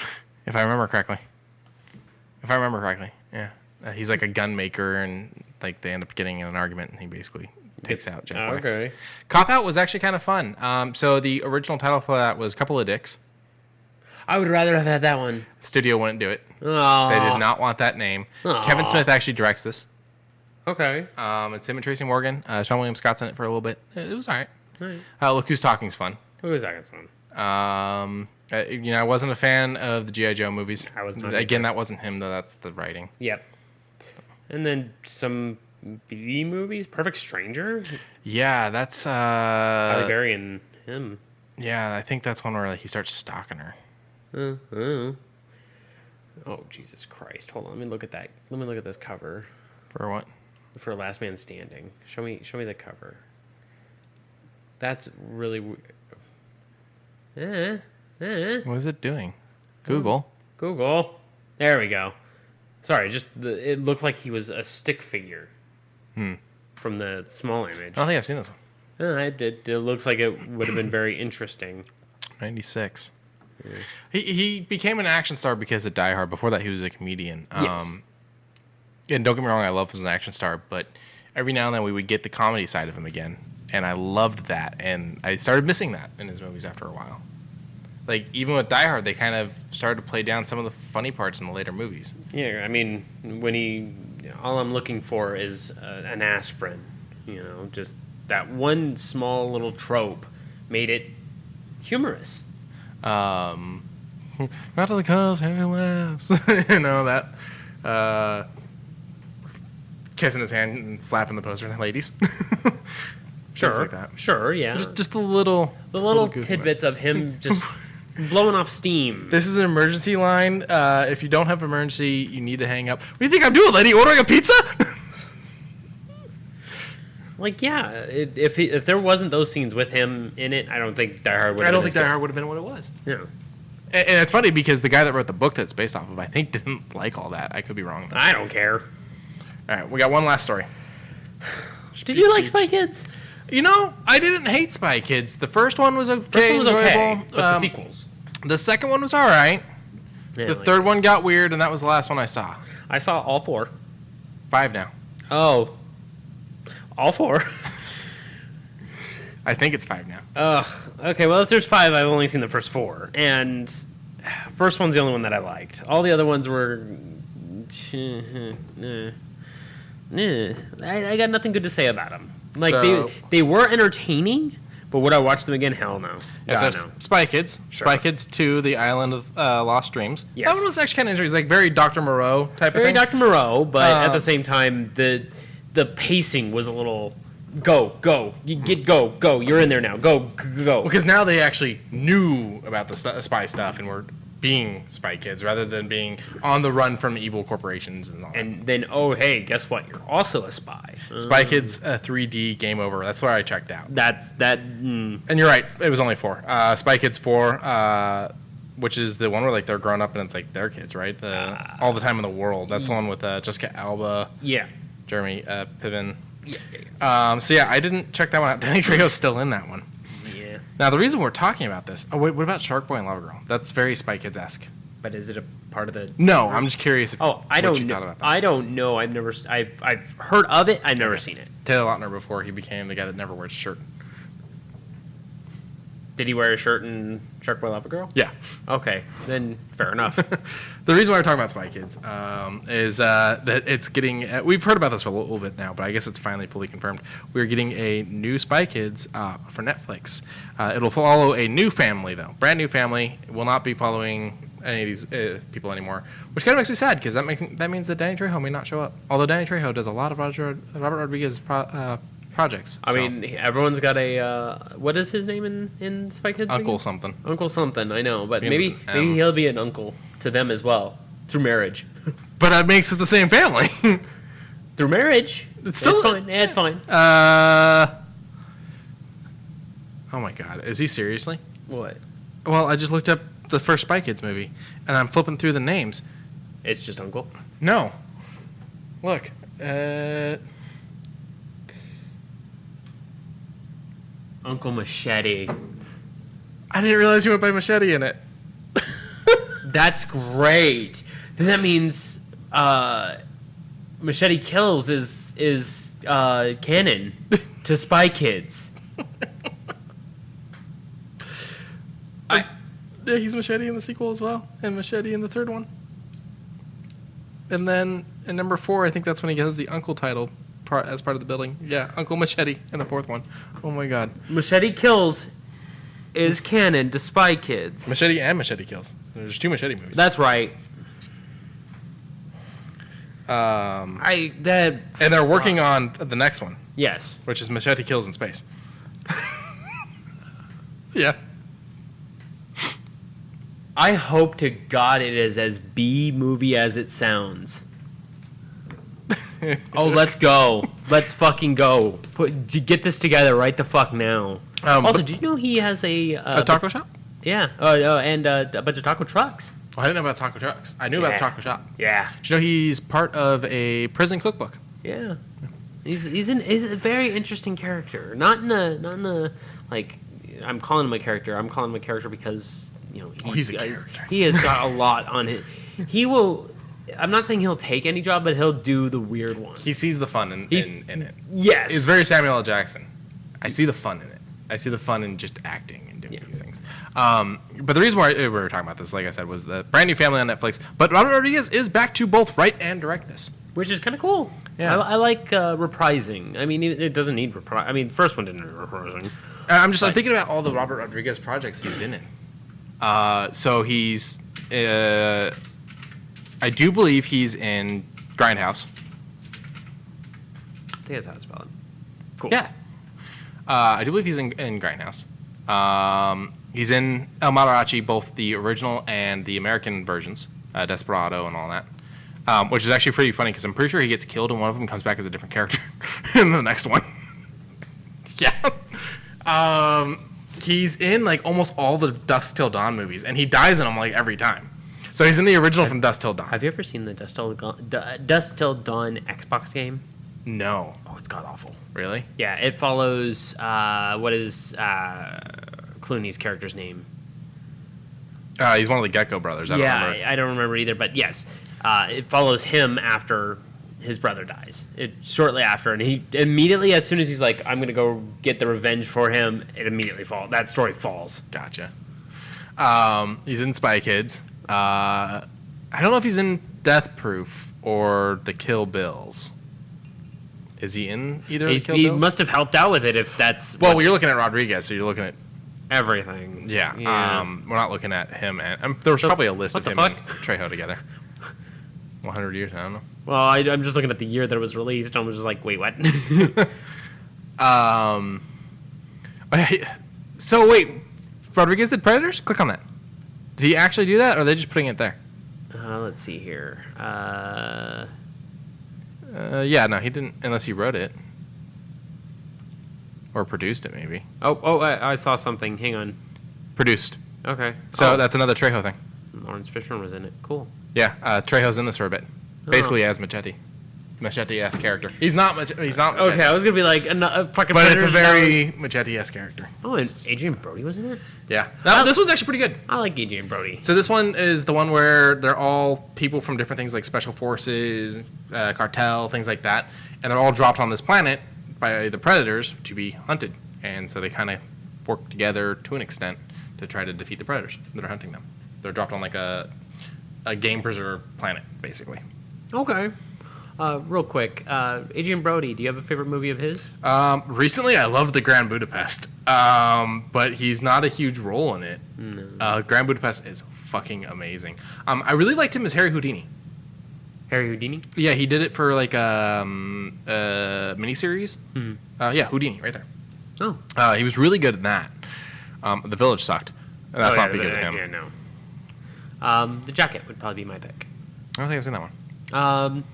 if I remember correctly. Yeah. He's like a gun maker, and like they end up getting in an argument, and he basically takes out Jack Black. Okay. Cop Out was actually kind of fun. So the original title for that was Couple of Dicks. I would rather have had that one. The studio wouldn't do it. Oh. They did not want that name. Aw. Kevin Smith actually directs this. Okay. It's him and Tracy Morgan. Sean William Scott's in it for a little bit. It was all right. All right. Look Who's Talking's fun. Who is that one? I wasn't a fan of the G.I. Joe movies. I was not Again, either. that wasn't him, though. That's the writing. Yep. And then some B movies. Perfect Stranger. Yeah, that's... Halle Berry and him. Yeah, I think that's one where he starts stalking her. Oh, Jesus Christ. Hold on. Let me look at that. Let me look at this cover For what? for Last Man Standing. Show me the cover. That's really What is it doing? Google. Google. There we go. Sorry, it looked like he was a stick figure from the small image. I don't think I've seen this one. It looks like it would have been very interesting. 96. Yeah. He became an action star because of Die Hard. Before that, he was a comedian. Yes. And don't get me wrong, I love him as an action star, but every now and then we would get the comedy side of him again, and I loved that, and I started missing that in his movies after a while. Like, even with Die Hard, they kind of started to play down some of the funny parts in the later movies. Yeah, I mean, all I'm looking for is an aspirin. Just that one small little trope made it humorous. Not to the cause, heavy laughs. That kissing his hand and slapping the poster, ladies. Sure, Things like that. Sure, yeah. Just the little tidbits of him just blowing off steam. This is an emergency line. If you don't have emergency, you need to hang up. What do you think I'm doing, lady? Ordering a pizza? Like, yeah, if there wasn't those scenes with him in it, I don't think Die Hard would. I don't think Die Hard would have been what it was. Yeah. And it's funny because the guy that wrote the book that's based off of, I think, didn't like all that. I could be wrong, though. I don't care. All right, we got one last story. Did you like Spy Kids? I didn't hate Spy Kids. The first one was okay. But the sequels. The second one was all right. Yeah, The third one got weird, and that was the last one I saw. I saw all 4. 5 now. Oh. All 4? I think it's 5 now. Ugh. Okay, well, if there's 5, I've only seen the first 4. And first one's the only one that I liked. All the other ones were... I got nothing good to say about them. Like, they were entertaining, but would I watch them again? Hell no. God, no. Spy Kids. Sure. Spy Kids 2, The Island of Lost Dreams. Yes. That one was actually kind of interesting. It's like very Dr. Moreau type of Very thing. Dr. Moreau, but at the same time, the pacing was a little... Go. You're in there now. Go. Because now they actually knew about the spy stuff and were being spy kids rather than being on the run from evil corporations and all that. And then, oh, hey, guess what? You're also a spy. Spy Kids 3D game over. That's where I checked out. And you're right. It was only 4. Spy Kids 4, which is the one where like they're grown up and it's like their kids, right? All the Time in the World. That's the one with Jessica Alba. Yeah. Jeremy Piven. Yeah. So yeah, I didn't check that one out. Danny Trejo's still in that one. Yeah. Now the reason we're talking about this. Oh wait, what about Shark Boy and Lava Girl? That's very Spy Kids-esque. But is it a part of the? No, I'm just curious. I what don't you know. thought about that. I don't know. I've heard of it. I've never seen it. Taylor Lautner before he became the guy that never wears a shirt. Did he wear a shirt in Shark Boy Lava Girl? Yeah. Okay, then fair enough. The reason why we're talking about Spy Kids is that it's getting... we've heard about this for a little bit now, but I guess it's finally fully confirmed. We're getting a new Spy Kids for Netflix. It'll follow a new family, though. Brand new family. It will not be following any of these people anymore, which kind of makes me sad because that means that Danny Trejo may not show up. Although Danny Trejo does a lot of Robert Rodriguez projects. I mean, everyone's got a what is his name in Spy Kids? Uncle again? something. Uncle something. I know, but Begins maybe he'll be an uncle to them as well through marriage. But that makes it the same family. Through marriage, it's fine. Yeah, it's fine. Oh my God, is he seriously? What? Well, I just looked up the first Spy Kids movie, and I'm flipping through the names. It's just Uncle. No. Look. Uncle Machete. I didn't realize you went by Machete in it. That's great. Then that means Machete Kills is canon to Spy Kids. Yeah, he's Machete in the sequel as well, and Machete in the third one. And then in number 4, I think that's when he gets the uncle title as part of the building. Yeah, Uncle Machete in the 4th one. Oh my God. Machete Kills is canon to Spy Kids. Machete and Machete Kills. There's 2 Machete movies. That's right. And they're working on the next one. Yes. Which is Machete Kills in Space. Yeah. I hope to God it is as B movie as it sounds. Oh, let's go. Let's fucking go. Get this together right the fuck now. Also, did you know he has a taco shop? Yeah. And a bunch of taco trucks. Oh, I didn't know about taco trucks. I knew about the taco shop. Yeah. Did you know he's part of a prison cookbook? Yeah. He's a very interesting character. Not in a like I'm calling him a character. I'm calling him a character because he's a character. He has got a lot on it. He will. I'm not saying he'll take any job, but he'll do the weird one. He sees the fun in it. Yes. It's very Samuel L. Jackson. I see the fun in it. I see the fun in just acting and doing these things. But the reason why we were talking about this, like I said, was the Brand New Family on Netflix. But Robert Rodriguez is back to both write and direct this. Which is kind of cool. Yeah. I like reprising. I mean, it doesn't need reprising. I mean, the first one didn't need reprising. I'm thinking about all the Robert Rodriguez projects he's been in. So he's... I do believe he's in Grindhouse. I think that's how it's spelled. Cool. Yeah. I do believe he's in Grindhouse. He's in El Mariachi, both the original and the American versions, Desperado and all that, which is actually pretty funny because I'm pretty sure he gets killed and one of them comes back as a different character in the next one. Yeah. He's in like almost all the Dusk Till Dawn movies, and he dies in them like every time. So he's in the original from Dusk Till Dawn. Have you ever seen the Dusk Till Dawn Xbox game? No. Oh, it's god awful. Really? Yeah, it follows what is Clooney's character's name? He's one of the Gecko brothers. I don't remember. I don't remember either, but yes, it follows him after his brother dies. Shortly after, and he immediately, as soon as he's like, "I'm gonna go get the revenge for him," it immediately falls. That story falls. Gotcha. He's in Spy Kids. I don't know if he's in Death Proof or the Kill Bills. Is he in either of the Kill Bills? He must have helped out with it if that's... Well, you're looking at Rodriguez, so you're looking at... everything. Yeah. We're not looking at him. And there was probably a list of him and Trejo together. 100 years, I don't know. Well, I'm just looking at the year that it was released. I was just like, wait, what? So, wait. Rodriguez did Predators? Click on that. Did he actually do that, or are they just putting it there? Let's see here. Yeah, no, he didn't, unless he wrote it. Or produced it, maybe. I saw something. Hang on. Produced. Okay. So that's another Trejo thing. Lawrence Fishburne was in it. Cool. Yeah, Trejo's in this for a bit. Basically as Machete. Machete-esque character. He's not Machete. Okay, I was going to be like, a fucking... But it's a very Machete-esque character. Oh, and Adrian Brody was in it? Yeah. This one's actually pretty good. I like Adrian Brody. So this one is the one where they're all people from different things like Special Forces, Cartel, things like that. And they're all dropped on this planet by the Predators to be hunted. And so they kind of work together to an extent to try to defeat the Predators that are hunting them. They're dropped on like a game preserve planet, basically. Okay. Real quick, Adrian Brody, do you have a favorite movie of his? Recently, I loved The Grand Budapest, but he's not a huge role in it. No. Grand Budapest is fucking amazing. I really liked him as Harry Houdini. Harry Houdini? Yeah, he did it for like a miniseries. Mm-hmm. Yeah, Houdini, right there. Oh. He was really good in that. The Village sucked. That's not because of him. Yeah, no. The Jacket would probably be my pick. I don't think I've seen that one.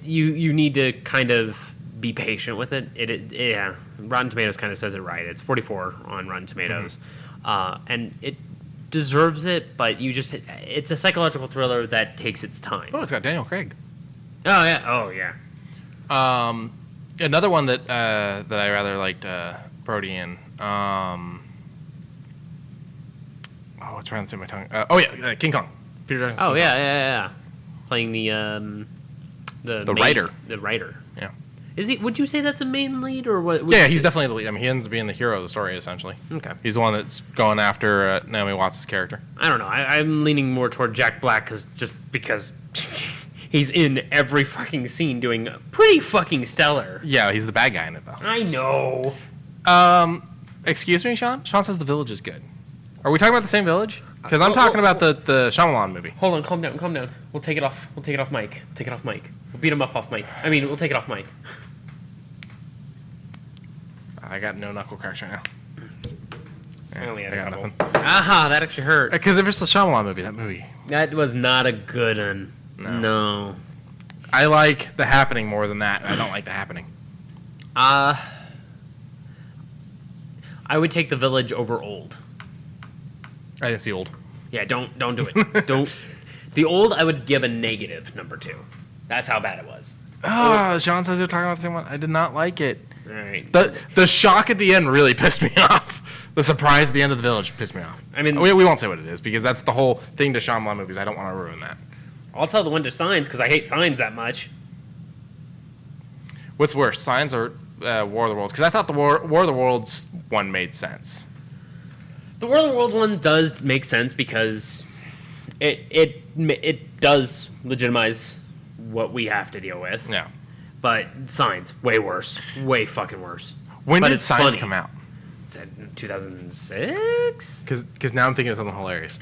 You need to kind of be patient with it. Yeah. Rotten Tomatoes kind of says it right. It's 44 on Rotten Tomatoes, and it deserves it. But it's a psychological thriller that takes its time. Oh, it's got Daniel Craig. Oh yeah. Oh yeah. Another one that I rather liked Brody in. What's running through my tongue? King Kong. Peter Jackson's Oh King yeah. Playing the writer. The writer. Yeah. Is he? Would you say that's a main lead or what? Yeah, he's definitely the lead. I mean, he ends up being the hero of the story essentially. Okay. He's the one that's going after Naomi Watts' character. I don't know. I'm leaning more toward Jack Black because he's in every fucking scene doing pretty fucking stellar. Yeah, he's the bad guy in it though. I know. Excuse me, Sean? Sean says The Village is good. Are we talking about the same Village? Because I'm talking about the Shyamalan movie. Hold on, calm down. We'll take it off mic. We'll beat him up off mic. I mean, we'll take it off mic. I got no knuckle cracks right now. I only had I got a couple. nothing. Aha, that actually hurt. Because if it's the Shyamalan movie, that movie. That was not a good one. No. I like The Happening more than that. I don't like The Happening. I would take The Village over Old. I didn't see Old. Yeah, don't do it. Don't. The Old, I would give a negative number 2. That's how bad it was. Oh, Sean says you're talking about the same one. I did not like it. All right. The shock at the end really pissed me off. The surprise at the end of The Village pissed me off. I mean, we won't say what it is because that's the whole thing to Shyamalan movies. I don't want to ruin that. I'll tell the one to Signs because I hate Signs that much. What's worse, Signs or War of the Worlds? Because I thought the War of the Worlds one made sense. The War of the World one does make sense because it does legitimize what we have to deal with. Yeah. But Signs, way worse. Way fucking worse. When but did it's Signs funny. come out? 2006? Because now I'm thinking of something hilarious.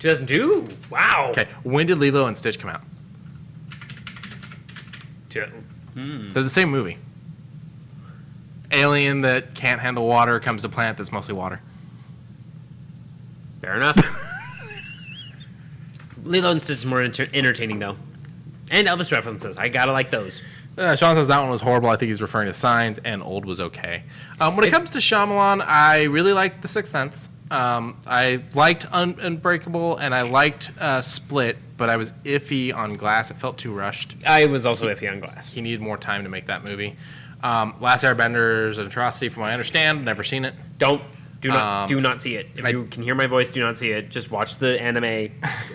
2002? Wow. Okay, when did Lilo and Stitch come out? Hmm. They're the same movie. Alien that can't handle water comes to planet that's mostly water. Fair enough. Lilo and Stitch is more entertaining, though. And Elvis references. I gotta like those. Sean says that one was horrible. I think he's referring to Signs, and Old was okay. When it comes to Shyamalan, I really liked The Sixth Sense. I liked Unbreakable, and I liked Split, but I was iffy on Glass. It felt too rushed. I was also iffy on Glass. He needed more time to make that movie. Last Airbender is an atrocity from what I understand. Never seen it. Do not see it. If you can hear my voice, do not see it. Just watch the anime.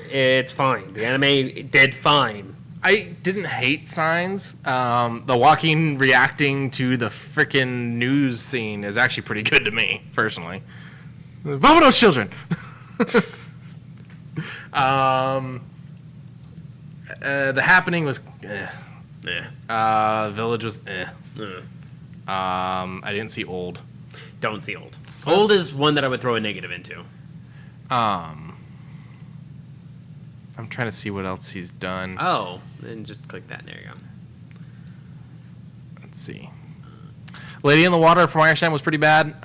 It's fine. The anime did fine. I didn't hate Signs. The Joaquin reacting to the frickin' news scene is actually pretty good to me, personally. Vamonos, children! The Happening was Village was I didn't see Old. Don't see Old. Old is one that I would throw a negative into. I'm trying to see what else he's done. Oh, then just click that. There you go. Let's see. Lady in the Water, from what I understand, was pretty bad.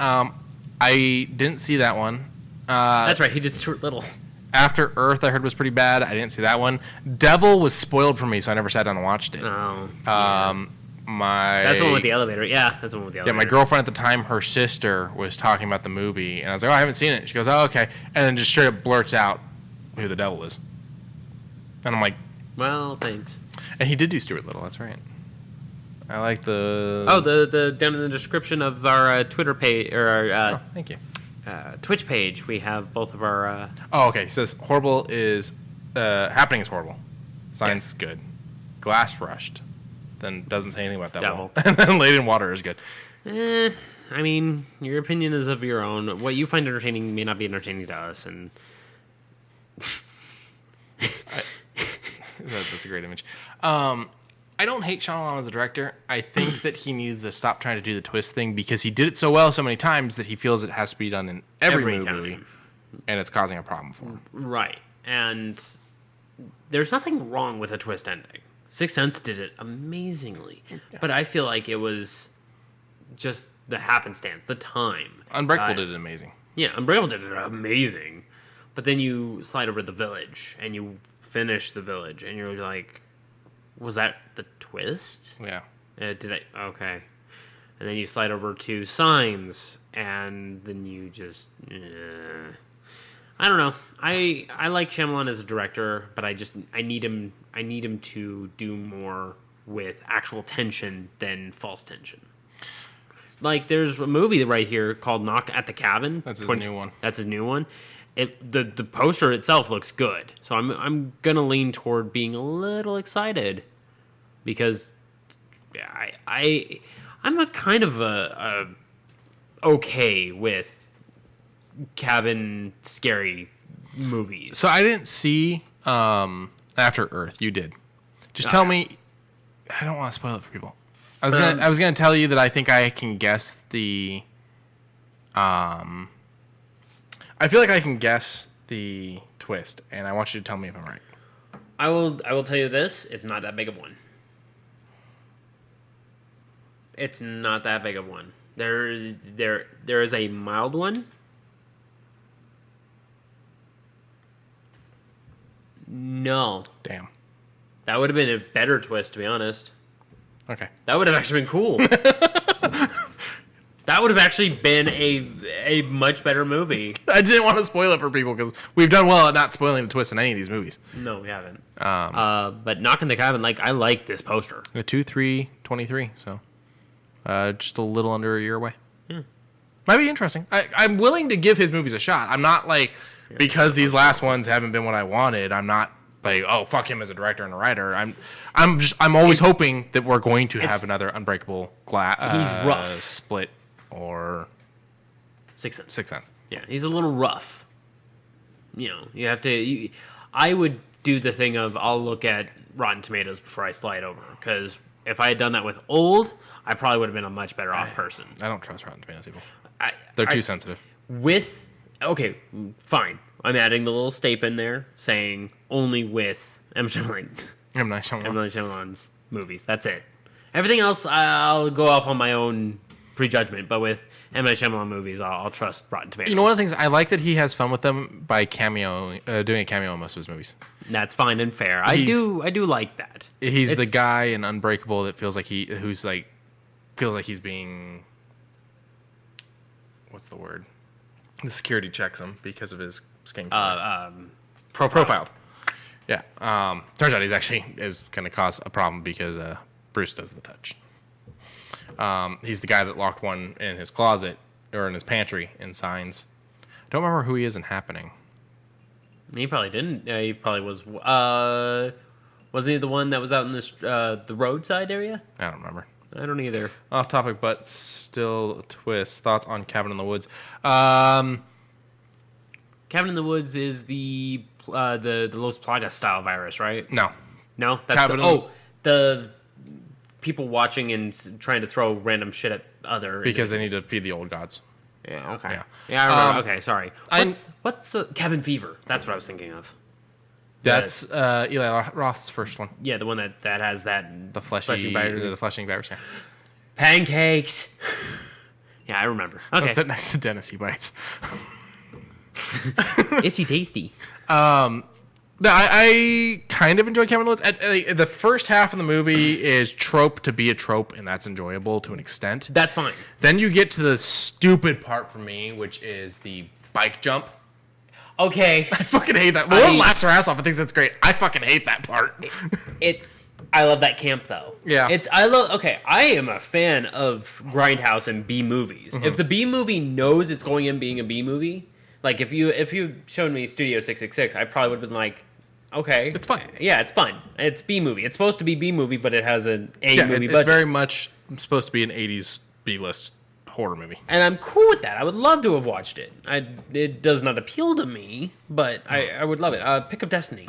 I didn't see that one. That's right. He did Stuart Little. After Earth, I heard was pretty bad. I didn't see that one. Devil was spoiled for me, so I never sat down and watched it. Oh. That's the one with the elevator. Yeah, that's the one with the elevator. Yeah, my girlfriend at the time, her sister was talking about the movie, and I was like, "Oh, I haven't seen it." She goes, "Oh, okay," and then just straight up blurts out who the devil is, and I'm like, "Well, thanks." And he did do Stuart Little. That's right. I like the. Oh, the down in the description of our Twitter page or our thank you. Twitch page, we have both of our. Oh, okay. It says horrible is Happening is horrible. Signs good. Glass rushed. Then doesn't say anything about Devil. And then Lady in Water is good. I mean, your opinion is of your own. What you find entertaining may not be entertaining to us, and. That's a great image. I don't hate Shyamalan as a director. I think that he needs to stop trying to do the twist thing because he did it so well so many times that he feels it has to be done in every movie, and it's causing a problem for him. Right. And there's nothing wrong with a twist ending. Sixth Sense did it amazingly. Yeah. But I feel like it was just the happenstance, the time. Unbreakable did it amazing. Yeah, Unbreakable did it amazing. But then you slide over The Village, and you finish The Village, and you're like, was that the twist? Yeah. Okay. And then you slide over to Signs, and then you just... I don't know. I like Shyamalan as a director, but I need him to do more with actual tension than false tension. Like there's a movie right here called Knock at the Cabin. That's his new one. That's his new one. The poster itself looks good, so I'm gonna lean toward being a little excited because I'm a kind of a okay with cabin scary movies. So I didn't see After Earth. You did. Just tell me. I don't want to spoil it for people. I was gonna tell you that I think I can guess the. I feel like I can guess the twist, and I want you to tell me if I'm right. I will tell you this: it's not that big of one. It's not that big of one. There is a mild one. No. Damn. That would have been a better twist, to be honest. Okay. That would have actually been cool. That would have actually been a much better movie. I didn't want to spoil it for people because we've done well at not spoiling the twist in any of these movies. No, we haven't. But Knock in the Cabin, I like this poster. 2/3/23, so just a little under a year away. Might be interesting. I'm willing to give his movies a shot. I'm not because these last ones haven't been what I wanted. I'm not like, oh, fuck him as a director and a writer. I'm always hoping that we're going to have another Unbreakable he's rough. Split or Sixth Sense. Yeah, he's a little rough. You have to. I would do the thing of I'll look at Rotten Tomatoes before I slide over, because if I had done that with Old, I probably would have been a much better off person. I don't trust Rotten Tomatoes people. They're too sensitive. Okay, fine. I'm adding the little stape in there saying only with M. Night Shyamalan's movies. That's it. Everything else, I'll go off on my own prejudgment. But with M. Night Shyamalan movies, I'll trust Rotten Tomatoes. One of the things I like that he has fun with them by doing a cameo in most of his movies. That's fine and fair. I do like that. He's the guy in Unbreakable that feels like he's being, what's the word? The security checks him because of his skin color. Profiled. Yeah. Turns out is going to cause a problem because Bruce does the touch. He's the guy that locked one in his closet or in his pantry in Signs. Don't remember who he is in Happening. He probably didn't. He probably was. Wasn't he the one that was out in this the roadside area? I don't remember. I don't either. Off topic, but still a twist. Thoughts on Cabin in the Woods? Cabin in the Woods is the Los Plagas style virus, right? No, that's the people watching and trying to throw random shit at other because they need to feed the old gods. Yeah. Okay. Yeah, I remember. Okay, sorry. What's the Cabin Fever? That's what I was thinking of. That's Eli Roth's first one. Yeah, the one that has the fleshing virus. Yeah. Pancakes. Yeah, I remember. Okay. That's it next to Dennis. He bites. Itchy tasty. No, I kind of enjoy Cabin in the Woods. The first half of the movie is trope to be a trope, and that's enjoyable to an extent. That's fine. Then you get to the stupid part for me, which is the bike jump. Okay. I fucking hate that. Lauren laughs her ass off and thinks that's great. I fucking hate that part. I love that camp, though. Yeah. I am a fan of Grindhouse and B movies. Mm-hmm. If the B movie knows it's going in being a B movie, like if you showed me Studio 666, I probably would have been like, okay. It's fun. Yeah, it's fun. It's B movie. It's supposed to be B movie, but it has an movie budget. It's very much supposed to be an 80s B-list horror movie. And I'm cool with that. I would love to have watched it. It does not appeal to me, but I would love it. Pick of Destiny.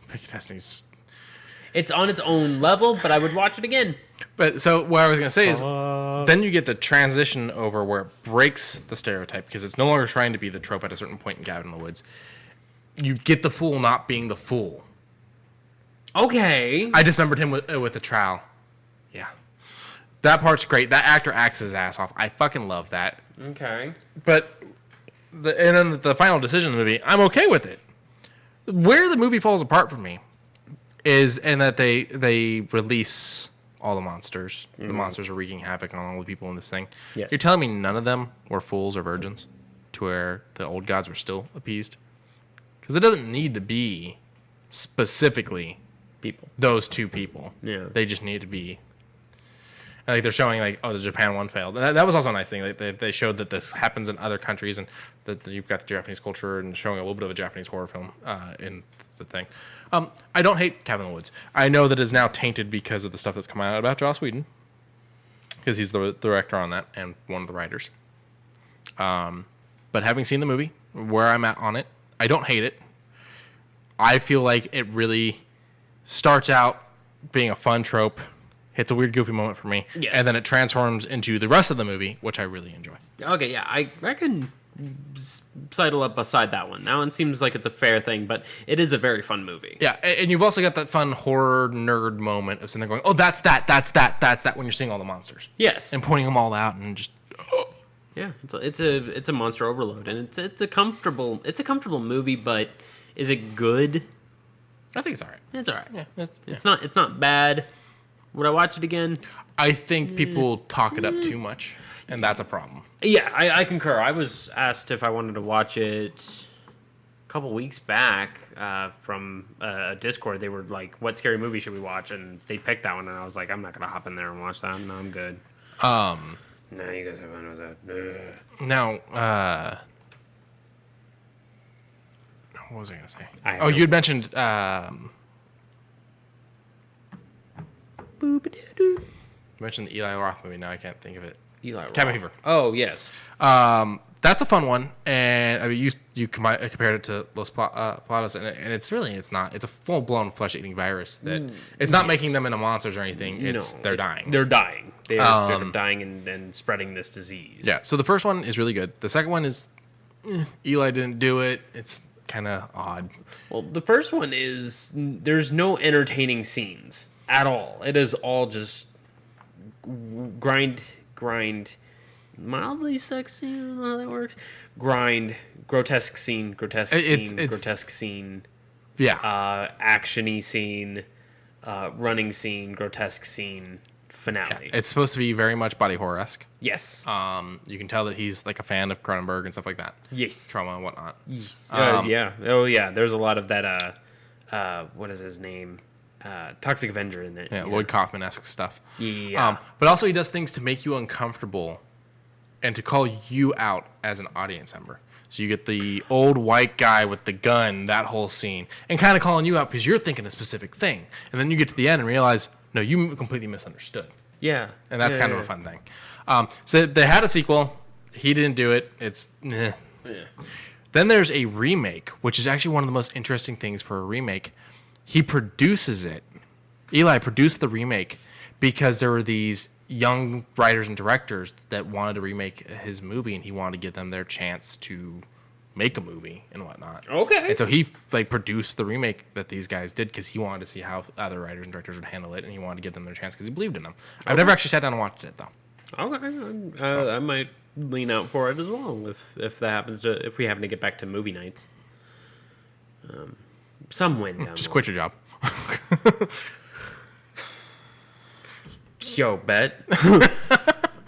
Pick of Destiny's... It's on its own level, but I would watch it again. But so what I was going to say is then you get the transition over where it breaks the stereotype because it's no longer trying to be the trope at a certain point in Cabin in the Woods. You get the fool not being the fool. Okay. I dismembered him with a trowel. Yeah. That part's great. That actor acts his ass off. I fucking love that. Okay. But and then the final decision of the movie, I'm okay with it. Where the movie falls apart for me is in that they release all the monsters. Mm-hmm. The monsters are wreaking havoc on all the people in this thing. Yes. You're telling me none of them were fools or virgins to where the old gods were still appeased? Because it doesn't need to be specifically people. Those two people. Yeah. They just need to be. Like they're showing like, oh, the Japan one failed. That was also a nice thing. Like they showed that this happens in other countries and that you've got the Japanese culture and showing a little bit of a Japanese horror film in the thing. I don't hate Cabin in the Woods. I know that it's now tainted because of the stuff that's come out about Joss Whedon because he's the director on that and one of the writers. But having seen the movie, where I'm at on it, I don't hate it. I feel like it really starts out being a fun trope. Hits a weird, goofy moment for me. Yes. And then it transforms into the rest of the movie, which I really enjoy. Okay, yeah, I can sidle up beside that one. That one seems like it's a fair thing, but it is a very fun movie. Yeah, and you've also got that fun horror nerd moment of sitting there going, oh, that's that, when you're seeing all the monsters. Yes. And pointing them all out and just... Oh. Yeah, it's a monster overload, and it's a comfortable movie, but is it good? I think it's all right. It's all right. Yeah, it's not bad. Would I watch it again? I think people talk it up too much, and that's a problem. Yeah, I concur. I was asked if I wanted to watch it a couple weeks back from a Discord. They were like, what scary movie should we watch? And they picked that one, and I was like, I'm not going to hop in there and watch that. No, I'm good. No, you guys have fun with that. Now, what was I going to say? You had mentioned... You mentioned the Eli Roth movie. Now I can't think of it. Eli Roth. Cabin Fever. Oh, yes. That's a fun one, and I mean you compared it to Los Platos, and it's not. It's a full blown flesh eating virus that it's not making them into monsters or anything. They're dying. They're dying. They're dying and spreading this disease. Yeah. So the first one is really good. The second one is Eli didn't do it. It's kind of odd. Well, the first one is there's no entertaining scenes at all. It is all just grind, mildly sexy. I don't know how that works. Grind, grotesque scene, grotesque scene. Yeah. Action-y scene, running scene, grotesque scene, finale. Yeah, it's supposed to be very much body horror-esque. Yes. You can tell that he's like a fan of Cronenberg and stuff like that. Yes. Trauma and whatnot. Yes. Yeah. Oh, yeah. There's a lot of that. What is his name? Toxic Avenger in it. Yeah, Lloyd Kaufman-esque stuff. Yeah. But also he does things to make you uncomfortable and to call you out as an audience member. So you get the old white guy with the gun, that whole scene, and kind of calling you out because you're thinking a specific thing. And then you get to the end and realize, no, you completely misunderstood. Yeah. And that's kind of a fun thing. So they had a sequel. He didn't do it. It's... Yeah. Then there's a remake, which is actually one of the most interesting things for a remake. He produces it. Eli produced the remake because there were these young writers and directors that wanted to remake his movie, and he wanted to give them their chance to make a movie and whatnot. Okay. And so he produced the remake that these guys did because he wanted to see how other writers and directors would handle it, and he wanted to give them their chance because he believed in them. I've never actually sat down and watched it though. Okay. I might lean out for it as well if that happens if we happen to get back to movie nights. Some win. Just quit your job. Yo, bet. All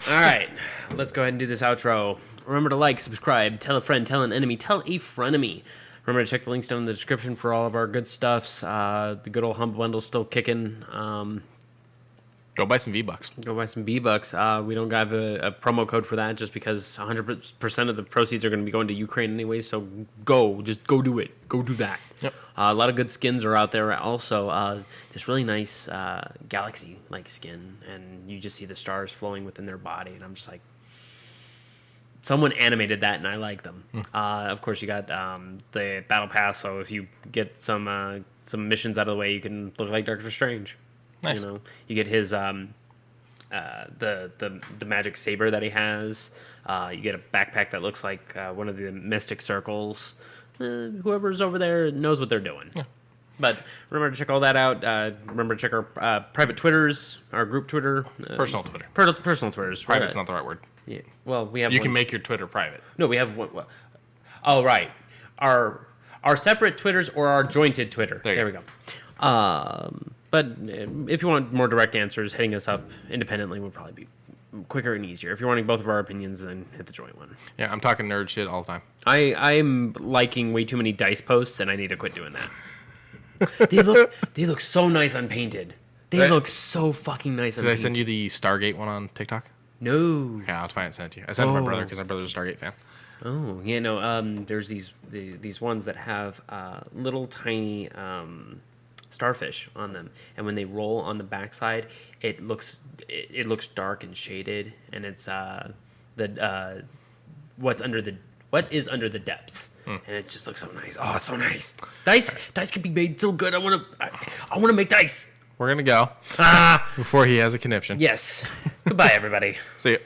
right, let's go ahead and do this outro. Remember to like, subscribe, tell a friend, tell an enemy, tell a frenemy. Remember to check the links down in the description for all of our good stuffs. The good old Humble Bundle's still kicking. Go buy some V-Bucks. Go buy some V-Bucks. We don't have a promo code for that just because 100% of the proceeds are going to be going to Ukraine anyway. So just go do it. Go do that. Yep. A lot of good skins are out there also. This really nice galaxy-like skin, and you just see the stars flowing within their body, and I'm just like, someone animated that, and I like them. Of course, you got the Battle Pass, so if you get some some missions out of the way, you can look like Doctor Strange. Nice. You know, you get his the magic saber that he has. You get a backpack that looks like one of the mystic circles. Whoever's over there knows what they're doing. Yeah. But remember to check all that out. Remember to check our private Twitters, our group Twitter. Personal Twitter. Personal Twitters. Private's not the right word. Yeah. Well, we have. You can make your Twitter private. No, we have one. Well, oh, right. Our separate Twitters or our jointed Twitter. There we go. But if you want more direct answers, hitting us up independently would probably be quicker and easier. If you're wanting both of our opinions, then hit the joint one. Yeah, I'm talking nerd shit all the time. I'm liking way too many dice posts, and I need to quit doing that. They look so nice unpainted. They look so fucking nice unpainted. Did I send you the Stargate one on TikTok? No. Yeah, I'll find it and send it to you. I sent it to my brother because my brother's a Stargate fan. Oh, yeah, no. There's these ones that have little tiny starfish on them, and when they roll on the backside, it looks dark and shaded, and it's what is under the depths. And it just looks so nice. Oh, it's so nice. Dice can be made so good. I want to make dice. We're gonna go before he has a conniption. Yes. Goodbye, everybody. See you.